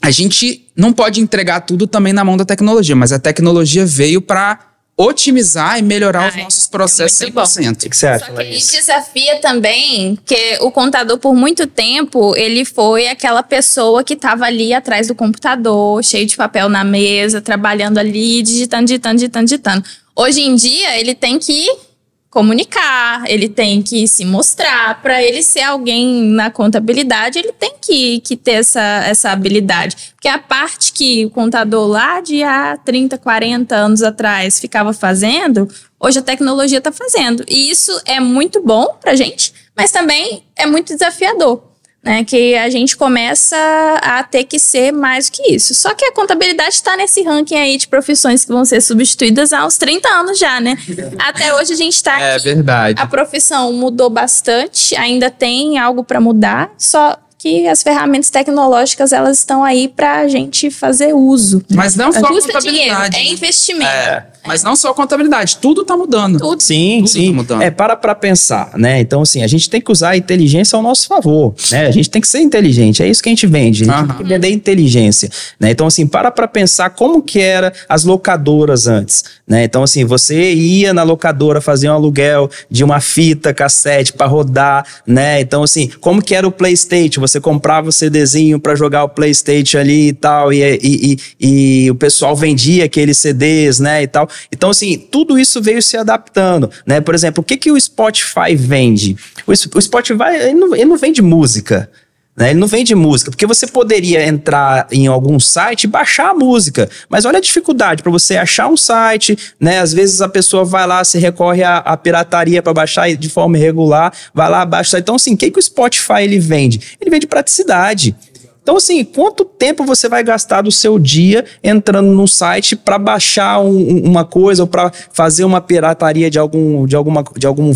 a gente não pode entregar tudo também na mão da tecnologia, mas a tecnologia veio para otimizar e melhorar os nossos processos 100%. O que você acha? Só que aí desafia também que o contador, por muito tempo, ele foi aquela pessoa que estava ali atrás do computador, cheio de papel na mesa, trabalhando ali, digitando. Hoje em dia, ele tem que comunicar, ele tem que se mostrar. Para ele ser alguém na contabilidade, ele tem que ter essa habilidade. Porque a parte que o contador lá de há 30, 40 anos atrás ficava fazendo, hoje a tecnologia está fazendo. E isso é muito bom para a gente, mas também é muito desafiador, né? Que a gente começa a ter que ser mais do que isso. Só que a contabilidade está nesse ranking aí de profissões que vão ser substituídas há uns 30 anos já, né? Até hoje a gente está aqui. É verdade. A profissão mudou bastante, ainda tem algo para mudar, só que as ferramentas tecnológicas, elas estão aí para a gente fazer uso. Mas não só a Custa dinheiro, contabilidade. é investimento. Mas não só a contabilidade, tudo tá mudando. Tudo. Sim. Tá mudando. Para pensar, né? Então, assim, a gente tem que usar a inteligência ao nosso favor, né? A gente tem que ser inteligente, é isso que a gente vende. A gente tem que vender inteligência, né? Então, assim, para pensar como que era as locadoras antes, né? Então, assim, você ia na locadora fazer um aluguel de uma fita cassete para rodar, né? Então, assim, como que era o PlayStation? Você comprava o CDzinho para jogar o PlayStation ali e tal, e o pessoal vendia aqueles CDs, né? E tal. Então, assim, tudo isso veio se adaptando, né? Por exemplo, o que o Spotify vende? O Spotify, ele não vende música, né? Ele não vende música, porque você poderia entrar em algum site e baixar a música, mas olha a dificuldade para você achar um site, né? Às vezes a pessoa vai lá, se recorre à pirataria para baixar de forma irregular, vai lá, baixa. Então, assim, o que o Spotify ele vende? Ele vende praticidade. Então, assim, quanto tempo você vai gastar do seu dia entrando num site para baixar uma coisa ou para fazer uma pirataria de algum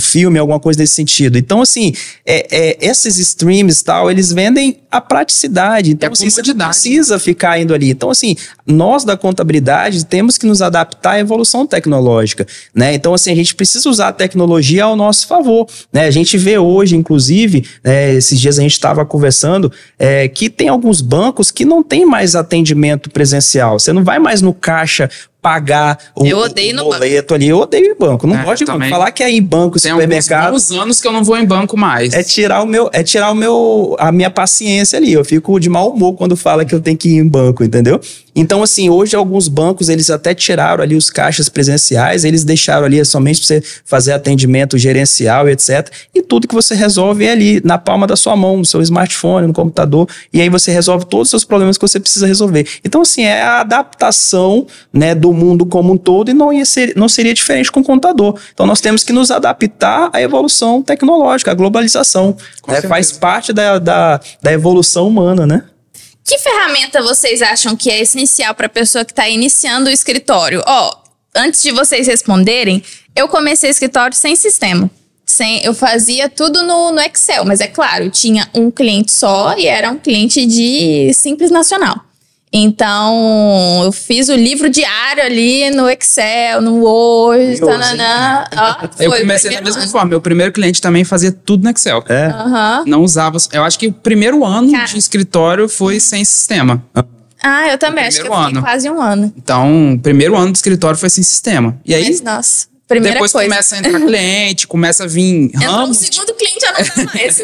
filme, alguma coisa desse sentido? Então, assim, esses streams e tal, eles vendem a praticidade. Então, assim, você não precisa ficar indo ali. Então, assim, nós da contabilidade temos que nos adaptar à evolução tecnológica, né? Então, assim, a gente precisa usar a tecnologia ao nosso favor, né? A gente vê hoje, inclusive, esses dias a gente estava conversando, que tem alguns bancos que não tem mais atendimento presencial. Você não vai mais no caixa pagar o boleto ali. Eu odeio em banco. Não gosto de banco. Falar que é em banco, tem supermercado. Tem alguns anos que eu não vou em banco mais. É tirar a minha paciência ali. Eu fico de mau humor quando fala que eu tenho que ir em banco, entendeu? Então, assim, hoje alguns bancos, eles até tiraram ali os caixas presenciais, eles deixaram ali somente para você fazer atendimento gerencial e etc. E tudo que você resolve é ali, na palma da sua mão, no seu smartphone, no computador, e aí você resolve todos os seus problemas que você precisa resolver. Então, assim, é a adaptação, né, do mundo como um todo e não seria diferente com o contador. Então, nós temos que nos adaptar à evolução tecnológica, à globalização. Faz parte da evolução humana, né? Que ferramenta vocês acham que é essencial para a pessoa que está iniciando o escritório? Antes de vocês responderem, eu comecei o escritório sem sistema. Eu fazia tudo no Excel, mas é claro, tinha um cliente só e era um cliente de Simples Nacional. Então, eu fiz o livro diário ali no Excel, no Word, tananã. Eu comecei da mesma forma. Meu primeiro cliente também fazia tudo no Excel. Não usava... Eu acho que o primeiro ano de escritório foi sem sistema. Eu também. Acho que eu fiquei quase um ano. Então, o primeiro ano do escritório foi sem sistema. E aí... Mas, nossa... Primeira Depois coisa. começa a entrar cliente, começa a vir Entrou um ramos. segundo cliente, já não dá mais.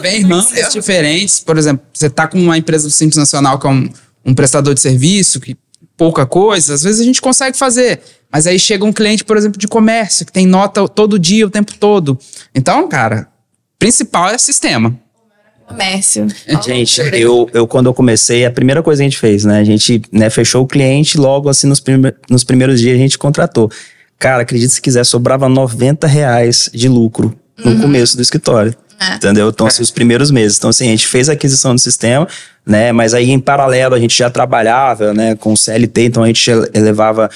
Vem ramos diferentes. Por exemplo, você tá com uma empresa do Simples Nacional, que é um prestador de serviço, que pouca coisa, às vezes a gente consegue fazer. Mas aí chega um cliente, por exemplo, de comércio, que tem nota todo dia, o tempo todo. Então, cara, principal é sistema. Comércio. Gente, eu quando eu comecei, a primeira coisa que a gente fez, né? A gente, né, fechou o cliente, logo assim, nos primeiros dias a gente contratou. Cara, acredite se quiser, sobrava R$90 de lucro no começo do escritório. Entendeu? Então, assim, os primeiros meses. Então, assim, a gente fez a aquisição do sistema, né? Mas aí, em paralelo, a gente já trabalhava, né, com o CLT, então a gente levava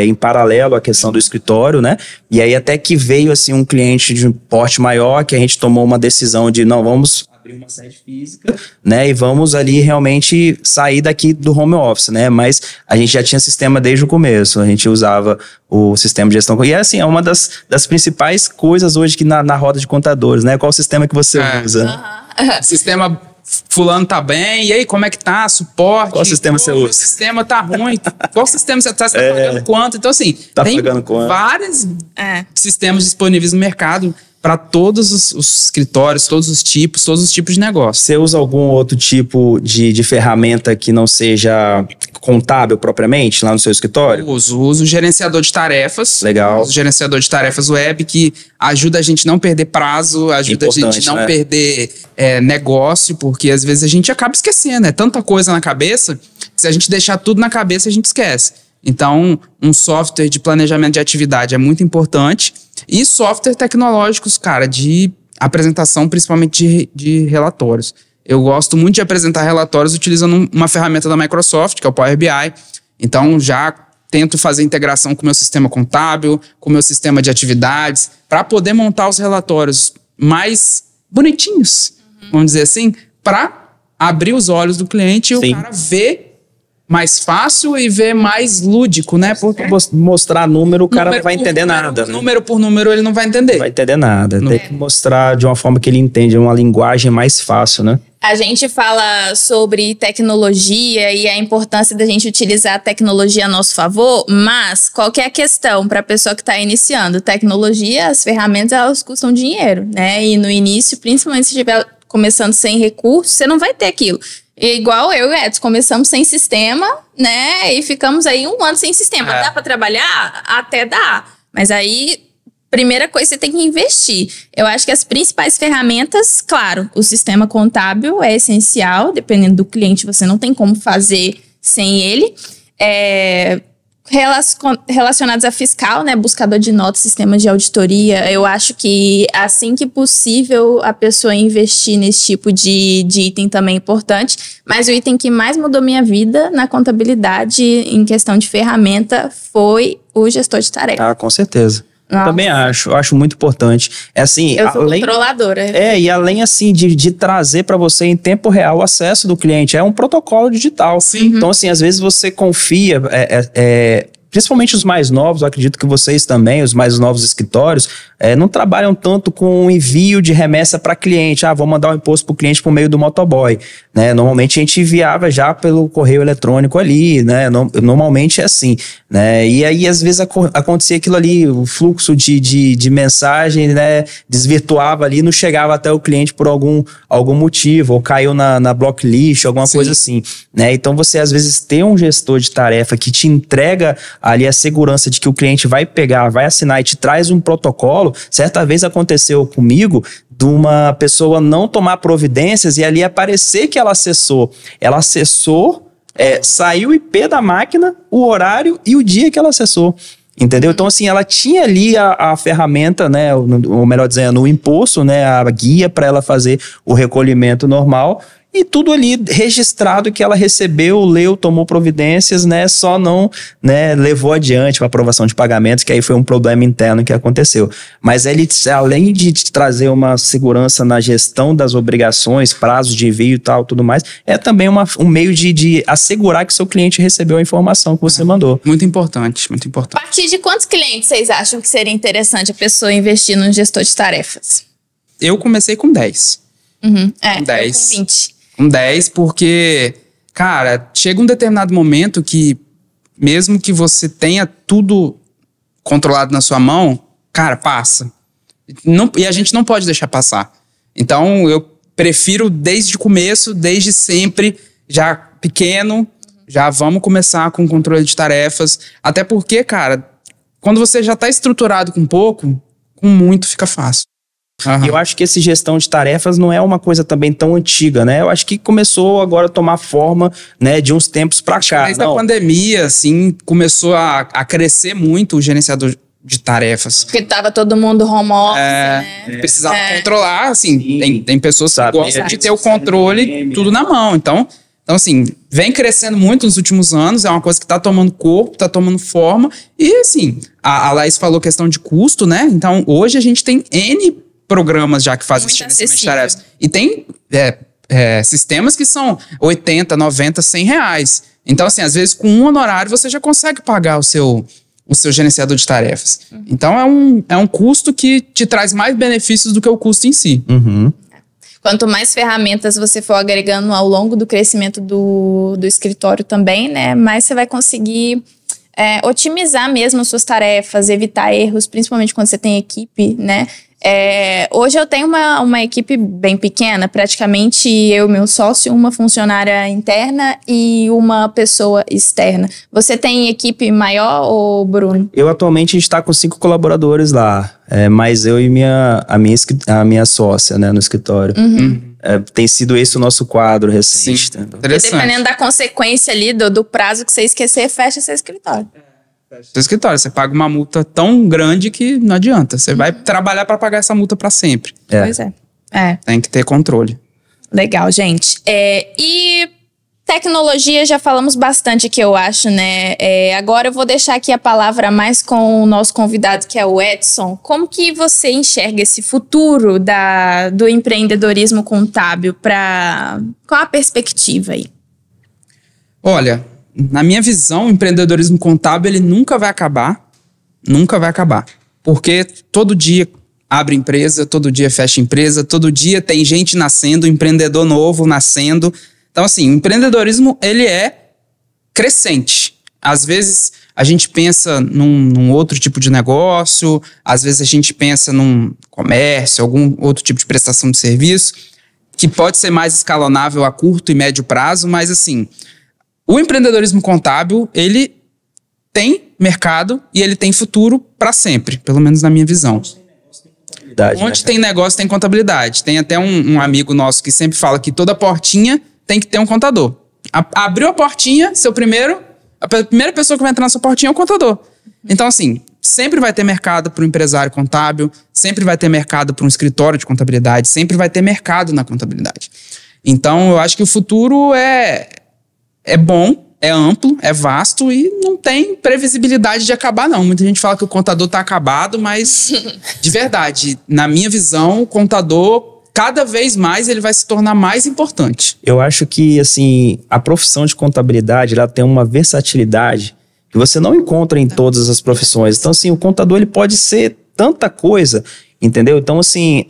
em paralelo a questão do escritório, né? E aí, até que veio, assim, um cliente de um porte maior, que a gente tomou uma decisão de, não, vamos abrir uma sede física, né? E vamos ali realmente sair daqui do home office, né? Mas a gente já tinha sistema desde o começo, a gente usava o sistema de gestão. E assim, é uma das principais coisas hoje que na roda de contadores, né? Qual o sistema que você usa? Sistema fulano tá bem, e aí como é que tá? Suporte? Qual sistema você usa? O sistema tá ruim. Qual sistema você tá pagando quanto? Então assim, tem vários sistemas disponíveis no mercado para todos os escritórios, todos os tipos de negócio. Você usa algum outro tipo de ferramenta que não seja contábil propriamente lá no seu escritório? Uso o gerenciador de tarefas. Legal. O gerenciador de tarefas web, que ajuda a gente não perder prazo, ajuda a gente não perder negócio, porque às vezes a gente acaba esquecendo, é tanta coisa na cabeça, que se a gente deixar tudo na cabeça, a gente esquece. Então, um software de planejamento de atividade é muito importante. E software tecnológicos, cara, de apresentação, principalmente de relatórios. Eu gosto muito de apresentar relatórios utilizando uma ferramenta da Microsoft, que é o Power BI. Então, já tento fazer integração com o meu sistema contábil, com o meu sistema de atividades, para poder montar os relatórios mais bonitinhos, vamos dizer assim, para abrir os olhos do cliente e o cara ver mais fácil e ver mais lúdico, né? Porque mostrar número, o cara não vai entender nada. Né? Número por número, ele não vai entender. Não vai entender nada. Tem que mostrar de uma forma que ele entende, uma linguagem mais fácil, né? A gente fala sobre tecnologia e a importância da gente utilizar a tecnologia a nosso favor, mas qual que é a questão para a pessoa que está iniciando? Tecnologia, as ferramentas, elas custam dinheiro, né? E no início, principalmente se estiver começando sem recursos, você não vai ter aquilo. Igual eu e o Edson, começamos sem sistema, né? E ficamos aí 1 ano sem sistema. Dá para trabalhar? Até dá. Mas aí, primeira coisa, você tem que investir. Eu acho que as principais ferramentas, claro, o sistema contábil é essencial. Dependendo do cliente, você não tem como fazer sem ele. Relacionados a fiscal, né, buscador de notas, sistemas de auditoria, eu acho que assim que possível a pessoa investir nesse tipo de item também é importante, mas o item que mais mudou minha vida na contabilidade em questão de ferramenta foi o gestor de tarefas. Ah, com certeza. Eu também acho muito importante. É assim, eu sou controladora. E além assim de trazer para você em tempo real o acesso do cliente, é um protocolo digital. Sim. Então assim, às vezes você confia, principalmente os mais novos, eu acredito que vocês também, os mais novos escritórios, não trabalham tanto com o envio de remessa para cliente. Vou mandar o imposto para o cliente por meio do motoboy. Né? Normalmente a gente enviava já pelo correio eletrônico ali, né? Normalmente é assim. Né? E aí, às vezes, acontecia aquilo ali, o fluxo de mensagem, né? Desvirtuava ali, não chegava até o cliente por algum motivo, ou caiu na blocklist, alguma coisa assim. Né? Então, você, às vezes, tem um gestor de tarefa que te entrega ali a segurança de que o cliente vai pegar, vai assinar e te traz um protocolo. Certa vez aconteceu comigo de uma pessoa não tomar providências e ali aparecer que ela acessou. Ela acessou, saiu o IP da máquina, o horário e o dia que ela acessou. Entendeu? Então, assim, ela tinha ali a ferramenta, né? Ou melhor dizendo, o imposto, né? A guia para ela fazer o recolhimento normal. E tudo ali registrado que ela recebeu, leu, tomou providências, né? Só não, né, levou adiante para aprovação de pagamentos, que aí foi um problema interno que aconteceu. Mas ele, além de trazer uma segurança na gestão das obrigações, prazos de envio e tal, tudo mais, é também um meio de assegurar que seu cliente recebeu a informação que você mandou. Muito importante, muito importante. A partir de quantos clientes vocês acham que seria interessante a pessoa investir num gestor de tarefas? Eu comecei com 10. Com 10. Com 20. Com 10, porque, cara, chega um determinado momento que, mesmo que você tenha tudo controlado na sua mão, cara, passa. E a gente não pode deixar passar. Então, eu prefiro desde o começo, desde sempre, já pequeno, já vamos começar com controle de tarefas. Até porque, cara, quando você já está estruturado com pouco, com muito fica fácil. E eu acho que essa gestão de tarefas não é uma coisa também tão antiga, né? Eu acho que começou agora a tomar forma, né, de uns tempos pra cá. Desde a pandemia, assim, começou a crescer muito o gerenciador de tarefas. Porque tava todo mundo home office, né? Precisava controlar, assim, tem pessoas que gostam de ter o controle tudo na mão. Então, assim, vem crescendo muito nos últimos anos, é uma coisa que tá tomando corpo, tá tomando forma. E, assim, a Laís falou questão de custo, né? Então, hoje a gente tem N programas já que fazem esse gerenciamento de tarefas. E tem sistemas que são 80, 90, 100 reais. Então, assim, às vezes com um honorário você já consegue pagar o seu gerenciador de tarefas. Então, é um custo que te traz mais benefícios do que o custo em si. Quanto mais ferramentas você for agregando ao longo do crescimento do escritório também, né, mais você vai conseguir otimizar mesmo suas tarefas, evitar erros, principalmente quando você tem equipe, né? Hoje eu tenho uma equipe bem pequena, praticamente eu e meu sócio, uma funcionária interna e uma pessoa externa. Você tem equipe maior, ou Bruno? Eu atualmente está com 5 colaboradores lá, mas eu e a minha sócia, né, no escritório. Tem sido esse o nosso quadro recente. Sim, interessante. Dependendo da consequência ali, do prazo que você esquecer, fecha seu escritório. Seu escritório, você paga uma multa tão grande que não adianta. Você vai trabalhar para pagar essa multa para sempre. Pois é. Tem que ter controle. Legal, gente. E tecnologia já falamos bastante aqui, eu acho, né? Agora eu vou deixar aqui a palavra mais com o nosso convidado, que é o Edson. Como que você enxerga esse futuro do empreendedorismo contábil? Qual a perspectiva aí? Olha, na minha visão, o empreendedorismo contábil ele nunca vai acabar. Nunca vai acabar. Porque todo dia abre empresa, todo dia fecha empresa, todo dia tem gente nascendo, empreendedor novo nascendo. Então, assim, o empreendedorismo, ele é crescente. Às vezes, a gente pensa num outro tipo de negócio, às vezes a gente pensa num comércio, algum outro tipo de prestação de serviço, que pode ser mais escalonável a curto e médio prazo, mas, assim, o empreendedorismo contábil, ele tem mercado e ele tem futuro para sempre, pelo menos na minha visão. Onde tem negócio, tem contabilidade. Tem até um amigo nosso que sempre fala que toda portinha tem que ter um contador. Abriu a portinha, a primeira pessoa que vai entrar na sua portinha é o contador. Então, assim, sempre vai ter mercado para o empresário contábil, sempre vai ter mercado para um escritório de contabilidade, sempre vai ter mercado na contabilidade. Então, eu acho que o futuro é bom, é amplo, é vasto e não tem previsibilidade de acabar, não. Muita gente fala que o contador está acabado, mas, de verdade, na minha visão, o contador, cada vez mais, ele vai se tornar mais importante. Eu acho que, assim, a profissão de contabilidade, ela tem uma versatilidade que você não encontra em todas as profissões. Então, assim, o contador, ele pode ser tanta coisa, entendeu? Então, assim,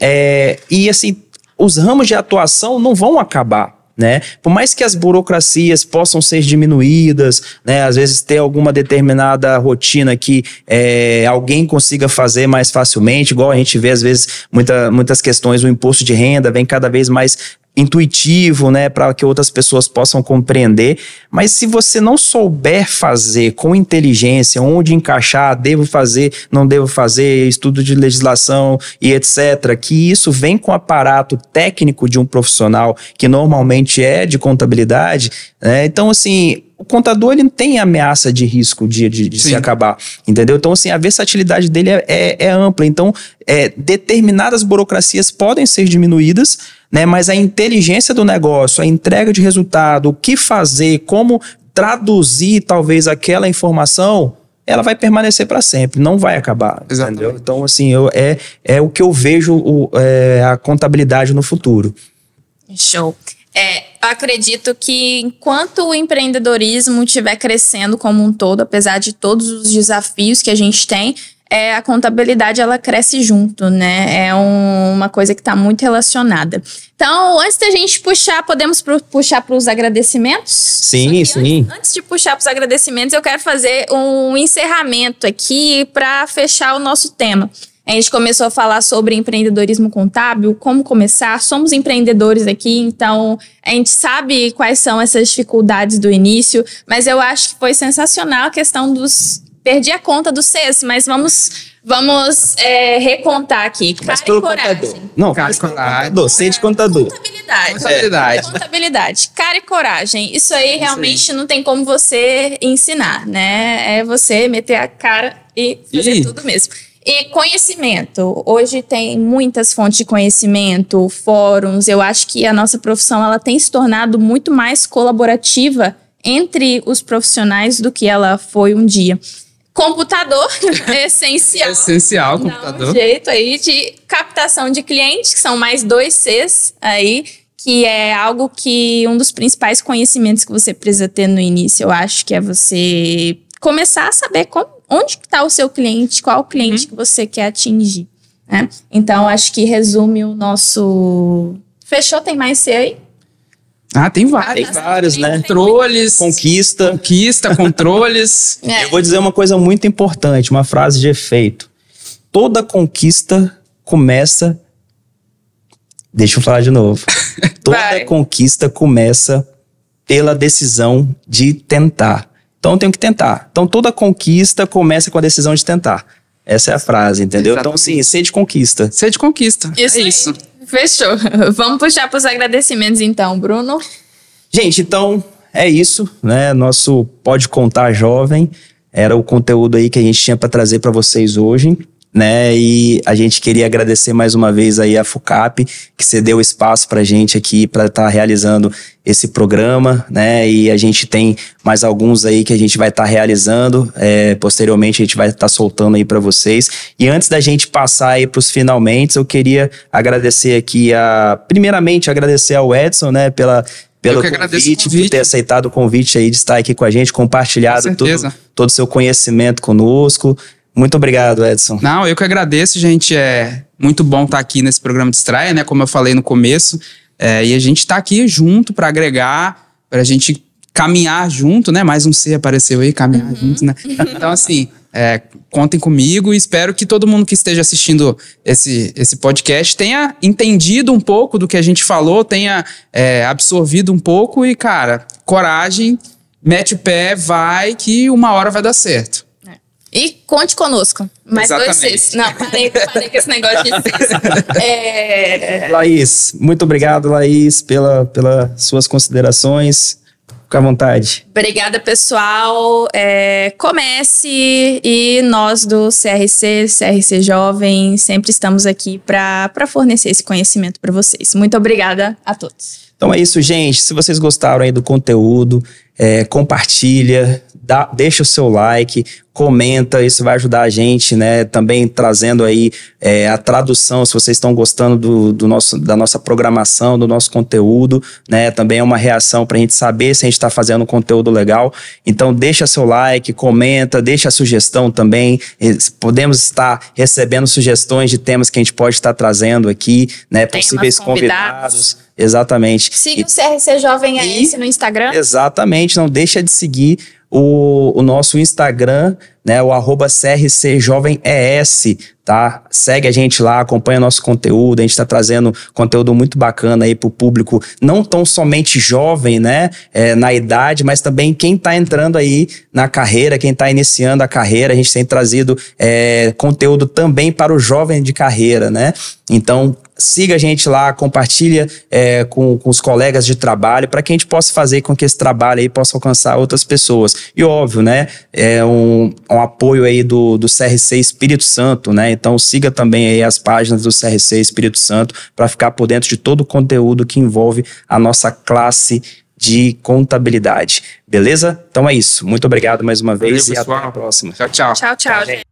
os ramos de atuação não vão acabar. Né? Por mais que as burocracias possam ser diminuídas, né? Às vezes ter alguma determinada rotina que alguém consiga fazer mais facilmente, igual a gente vê às vezes muitas questões, o imposto de renda vem cada vez mais intuitivo, né, para que outras pessoas possam compreender, mas se você não souber fazer com inteligência, onde encaixar, devo fazer, não devo fazer, estudo de legislação e etc., que isso vem com o aparato técnico de um profissional que normalmente é de contabilidade, né? Então, assim, o contador, ele não tem ameaça de risco de se acabar, entendeu? Então, assim, a versatilidade dele é ampla. Então, determinadas burocracias podem ser diminuídas, né? Mas a inteligência do negócio, a entrega de resultado, o que fazer, como traduzir talvez aquela informação, ela vai permanecer para sempre, não vai acabar. Exatamente. Entendeu? Então, assim, é o que eu vejo a contabilidade no futuro. Show. Eu acredito que enquanto o empreendedorismo estiver crescendo como um todo, apesar de todos os desafios que a gente tem, a contabilidade ela cresce junto, né? É uma coisa que está muito relacionada. Então, antes da gente puxar, podemos puxar para os agradecimentos? Sim, sim. Antes de puxar para os agradecimentos, eu quero fazer um encerramento aqui para fechar o nosso tema. A gente começou a falar sobre empreendedorismo contábil, como começar. Somos empreendedores aqui, então a gente sabe quais são essas dificuldades do início, mas eu acho que foi sensacional a questão dos... Perdi a conta do Cs, mas vamos recontar aqui. Mas pelo contador. Não, Cara e coragem. C de contador. Contabilidade. Cara e coragem. Isso aí realmente não tem como você ensinar, né? É você meter a cara e fazer tudo mesmo. E conhecimento. Hoje tem muitas fontes de conhecimento, fóruns. Eu acho que a nossa profissão ela tem se tornado muito mais colaborativa entre os profissionais do que ela foi um dia. Computador é essencial. Essencial, computador. Dá um jeito aí de captação de clientes, que são mais 2 Cs aí, que é algo que um dos principais conhecimentos que você precisa ter no início, eu acho que é você começar a saber onde está o seu cliente, qual o cliente que você quer atingir, né? Então, acho que resume o nosso... Fechou? Tem mais C aí? Tem vários. Tem vários, né? Controles. Conquista, controles. Eu vou dizer uma coisa muito importante, uma frase de efeito. Toda conquista começa... Deixa eu falar de novo. Toda conquista começa pela decisão de tentar. Então, eu tenho que tentar. Então, toda conquista começa com a decisão de tentar. Essa é a frase, entendeu? Exatamente. Então, sim, C de conquista. C de conquista. Isso. Fechou. Vamos puxar para os agradecimentos então, Bruno. Gente, então é isso, né? Nosso Pode Contar Jovem era o conteúdo aí que a gente tinha para trazer para vocês hoje, né? E a gente queria agradecer mais uma vez aí a FUCAP, que cedeu espaço pra gente aqui para estar realizando esse programa, né? E a gente tem mais alguns aí que a gente vai estar realizando, posteriormente a gente vai estar soltando aí para vocês. E antes da gente passar aí pros finalmente, eu queria agradecer aqui primeiramente agradecer ao Edson, né? Pelo convite, por ter aceitado o convite aí de estar aqui com a gente, compartilhado todo o seu conhecimento conosco. Muito obrigado, Edson. Não, eu que agradeço, gente. É muito bom estar aqui nesse programa de estreia, né? Como eu falei no começo. E a gente está aqui junto para agregar, para a gente caminhar junto, né? Mais um C apareceu aí, caminhar junto, né? Então, assim, contem comigo e espero que todo mundo que esteja assistindo esse podcast tenha entendido um pouco do que a gente falou, tenha absorvido um pouco e, cara, coragem, mete o pé, vai que uma hora vai dar certo. E conte conosco. Mais 2 Cs. Não, parei com esse negócio de Cs. Laís, muito obrigado, Laís, pelas suas considerações. Fica à vontade. Obrigada, pessoal. Comece e nós do CRC Jovem sempre estamos aqui para fornecer esse conhecimento para vocês. Muito obrigada a todos. Então é isso, gente. Se vocês gostaram aí do conteúdo, compartilha, deixa o seu like, comenta, isso vai ajudar a gente, né? Também trazendo aí a tradução, se vocês estão gostando da nossa programação, do nosso conteúdo, né? Também é uma reação para a gente saber se a gente está fazendo um conteúdo legal. Então deixa seu like, comenta, deixa a sugestão também. Podemos estar recebendo sugestões de temas que a gente pode estar trazendo aqui, né? Possíveis convidados. Exatamente. Siga o CRC Jovem AS no Instagram. Exatamente, não deixa de seguir o nosso Instagram, né, o @CRCJovemES, tá? Segue a gente lá, acompanha nosso conteúdo, a gente tá trazendo conteúdo muito bacana aí pro público, não tão somente jovem, né, na idade, mas também quem tá entrando aí na carreira, quem tá iniciando a carreira, a gente tem trazido conteúdo também para o jovem de carreira, né? Então, siga a gente lá, compartilha com os colegas de trabalho para que a gente possa fazer com que esse trabalho aí possa alcançar outras pessoas. E óbvio, né, um apoio aí do CRC Espírito Santo, né? Então siga também aí as páginas do CRC Espírito Santo para ficar por dentro de todo o conteúdo que envolve a nossa classe de contabilidade. Beleza? Então é isso. Muito obrigado mais uma vez. Valeu, e até a próxima. Tchau, tchau. Tchau, gente.